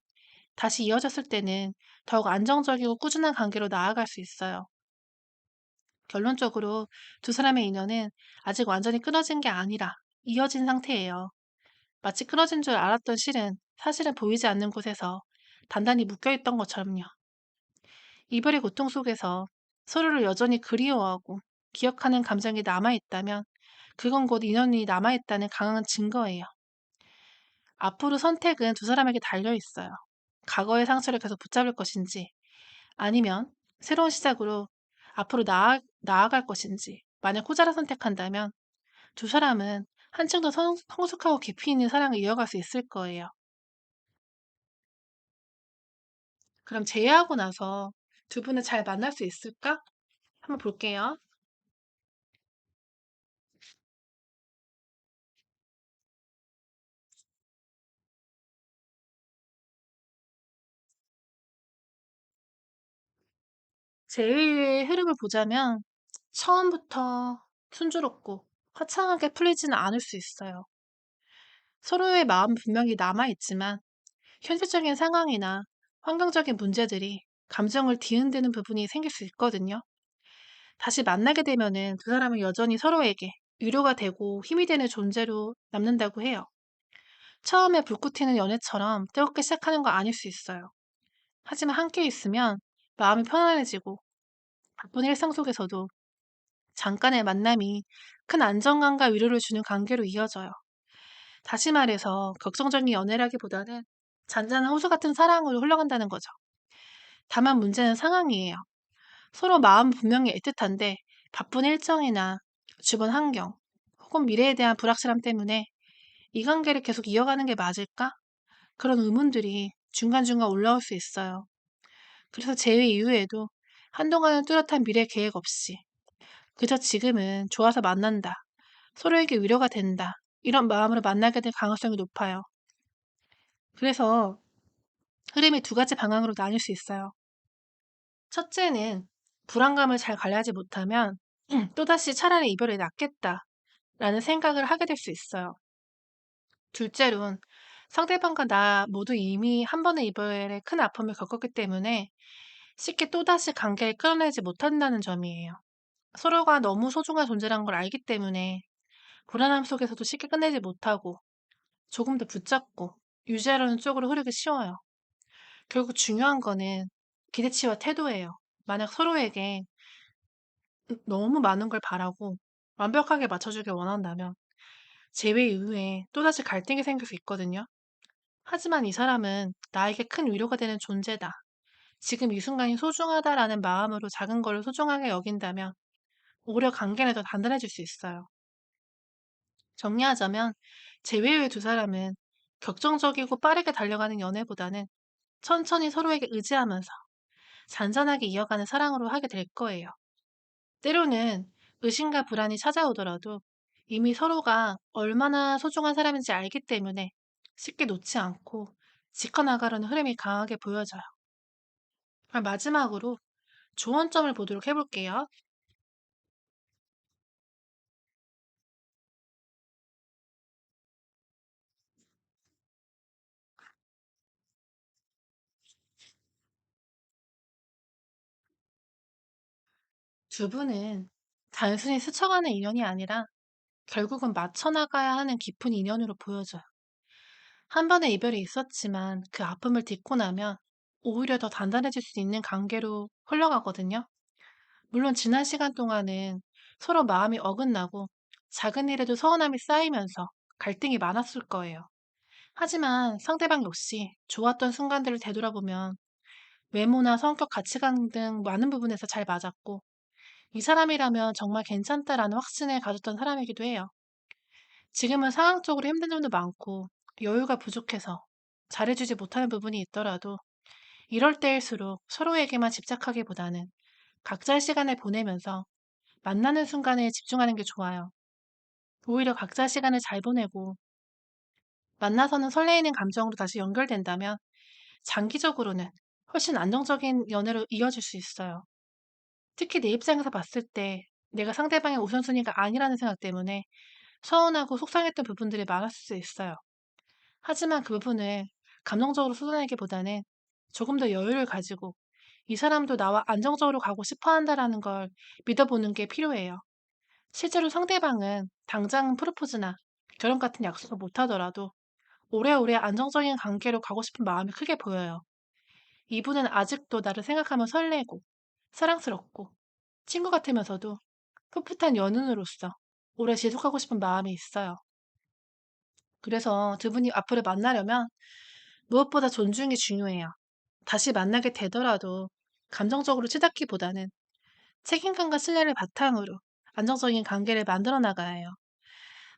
다시 이어졌을 때는 더욱 안정적이고 꾸준한 관계로 나아갈 수 있어요. 결론적으로 두 사람의 인연은 아직 완전히 끊어진 게 아니라 이어진 상태예요. 마치 끊어진 줄 알았던 실은 사실은 보이지 않는 곳에서 단단히 묶여있던 것처럼요. 이별의 고통 속에서 서로를 여전히 그리워하고 기억하는 감정이 남아있다면 그건 곧 인연이 남아있다는 강한 증거예요. 앞으로 선택은 두 사람에게 달려있어요. 과거의 상처를 계속 붙잡을 것인지 아니면 새로운 시작으로 앞으로 나아갈 것인지 만약 후자를 선택한다면 두 사람은 한층 더 성숙하고 깊이 있는 사랑을 이어갈 수 있을 거예요. 그럼 재회하고 나서 두 분은 잘 만날 수 있을까? 한번 볼게요. 재회의 흐름을 보자면 처음부터 순조롭고 화창하게 풀리지는 않을 수 있어요. 서로의 마음은 분명히 남아있지만 현실적인 상황이나 환경적인 문제들이 감정을 뒤흔드는 부분이 생길 수 있거든요. 다시 만나게 되면은 두 사람은 여전히 서로에게 위로가 되고 힘이 되는 존재로 남는다고 해요. 처음에 불꽃 튀는 연애처럼 뜨겁게 시작하는 거 아닐 수 있어요. 하지만 함께 있으면 마음이 편안해지고 바쁜 일상 속에서도 잠깐의 만남이 큰 안정감과 위로를 주는 관계로 이어져요. 다시 말해서 격정적인 연애라기보다는 잔잔한 호수 같은 사랑으로 흘러간다는 거죠. 다만 문제는 상황이에요. 서로 마음은 분명히 애틋한데 바쁜 일정이나 주변 환경 혹은 미래에 대한 불확실함 때문에 이 관계를 계속 이어가는 게 맞을까? 그런 의문들이 중간중간 올라올 수 있어요. 그래서 재회 이후에도 한동안은 뚜렷한 미래 계획 없이 그저 지금은 좋아서 만난다. 서로에게 위로가 된다. 이런 마음으로 만나게 될 가능성이 높아요. 그래서 흐름이 두 가지 방향으로 나뉠 수 있어요. 첫째는 불안감을 잘 관리하지 못하면 또다시 차라리 이별이 낫겠다라는 생각을 하게 될 수 있어요. 둘째로는 상대방과 나 모두 이미 한 번의 이별에 큰 아픔을 겪었기 때문에 쉽게 또다시 관계를 끌어내지 못한다는 점이에요. 서로가 너무 소중한 존재란 걸 알기 때문에 불안함 속에서도 쉽게 끝내지 못하고 조금 더 붙잡고 유지하려는 쪽으로 흐르기 쉬워요. 결국 중요한 거는 기대치와 태도예요. 만약 서로에게 너무 많은 걸 바라고 완벽하게 맞춰주길 원한다면 재회 이후에 또다시 갈등이 생길 수 있거든요. 하지만 이 사람은 나에게 큰 위로가 되는 존재다. 지금 이 순간이 소중하다라는 마음으로 작은 거를 소중하게 여긴다면 오히려 관계는 더 단단해질 수 있어요. 정리하자면 재회 후의 두 사람은 격정적이고 빠르게 달려가는 연애보다는 천천히 서로에게 의지하면서 잔잔하게 이어가는 사랑으로 하게 될 거예요. 때로는 의심과 불안이 찾아오더라도 이미 서로가 얼마나 소중한 사람인지 알기 때문에 쉽게 놓지 않고 지켜나가려는 흐름이 강하게 보여져요. 그럼 마지막으로 조언점을 보도록 해볼게요. 두 분은 단순히 스쳐가는 인연이 아니라 결국은 맞춰나가야 하는 깊은 인연으로 보여져요. 한 번의 이별이 있었지만 그 아픔을 딛고 나면 오히려 더 단단해질 수 있는 관계로 흘러가거든요. 물론 지난 시간 동안은 서로 마음이 어긋나고 작은 일에도 서운함이 쌓이면서 갈등이 많았을 거예요. 하지만 상대방 역시 좋았던 순간들을 되돌아보면 외모나 성격, 가치관 등 많은 부분에서 잘 맞았고, 이 사람이라면 정말 괜찮다라는 확신을 가졌던 사람이기도 해요. 지금은 상황적으로 힘든 점도 많고, 여유가 부족해서 잘해주지 못하는 부분이 있더라도, 이럴 때일수록 서로에게만 집착하기보다는 각자의 시간을 보내면서 만나는 순간에 집중하는 게 좋아요. 오히려 각자 시간을 잘 보내고 만나서는 설레이는 감정으로 다시 연결된다면 장기적으로는 훨씬 안정적인 연애로 이어질 수 있어요. 특히 내 입장에서 봤을 때 내가 상대방의 우선순위가 아니라는 생각 때문에 서운하고 속상했던 부분들이 많았을 수 있어요. 하지만 그 부분을 감정적으로 쏟아내기보다는 조금 더 여유를 가지고 이 사람도 나와 안정적으로 가고 싶어 한다라는 걸 믿어보는 게 필요해요. 실제로 상대방은 당장 프로포즈나 결혼 같은 약속을 못 하더라도 오래오래 안정적인 관계로 가고 싶은 마음이 크게 보여요. 이분은 아직도 나를 생각하면 설레고, 사랑스럽고, 친구 같으면서도 풋풋한 연인으로서 오래 지속하고 싶은 마음이 있어요. 그래서 두 분이 앞으로 만나려면 무엇보다 존중이 중요해요. 다시 만나게 되더라도 감정적으로 치닫기보다는 책임감과 신뢰를 바탕으로 안정적인 관계를 만들어 나가야 해요.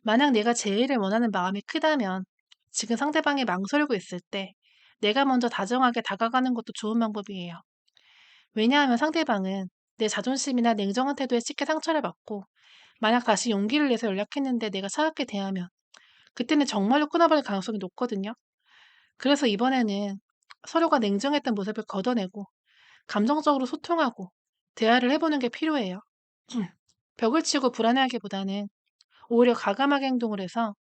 만약 내가 제의를 원하는 마음이 크다면 지금 상대방이 망설이고 있을 때 내가 먼저 다정하게 다가가는 것도 좋은 방법이에요. 왜냐하면 상대방은 내 자존심이나 냉정한 태도에 쉽게 상처를 받고 만약 다시 용기를 내서 연락했는데 내가 차갑게 대하면 그때는 정말로 끊어버릴 가능성이 높거든요. 그래서 이번에는 서로가 냉정했던 모습을 걷어내고 감정적으로 소통하고 대화를 해보는 게 필요해요. 벽을 치고 불안해하기보다는 오히려 과감하게 행동을 해서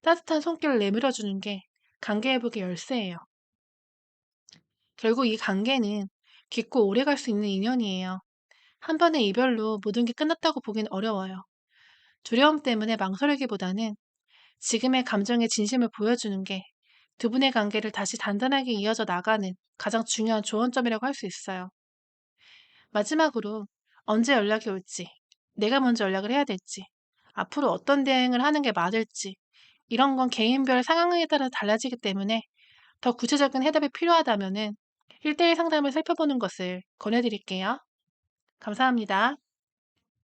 따뜻한 손길을 내밀어 주는 게 관계 회복의 열쇠예요. 결국 이 관계는 깊고 오래 갈 수 있는 인연이에요. 한 번의 이별로 모든 게 끝났다고 보긴 어려워요. 두려움 때문에 망설이기보다는 지금의 감정의 진심을 보여주는 게 두 분의 관계를 다시 단단하게 이어져 나가는 가장 중요한 조언점이라고 할 수 있어요. 마지막으로 언제 연락이 올지, 내가 먼저 연락을 해야 될지, 앞으로 어떤 대응을 하는 게 맞을지, 이런 건 개인별 상황에 따라 달라지기 때문에 더 구체적인 해답이 필요하다면은 1대1 상담을 살펴보는 것을 권해드릴게요. 감사합니다.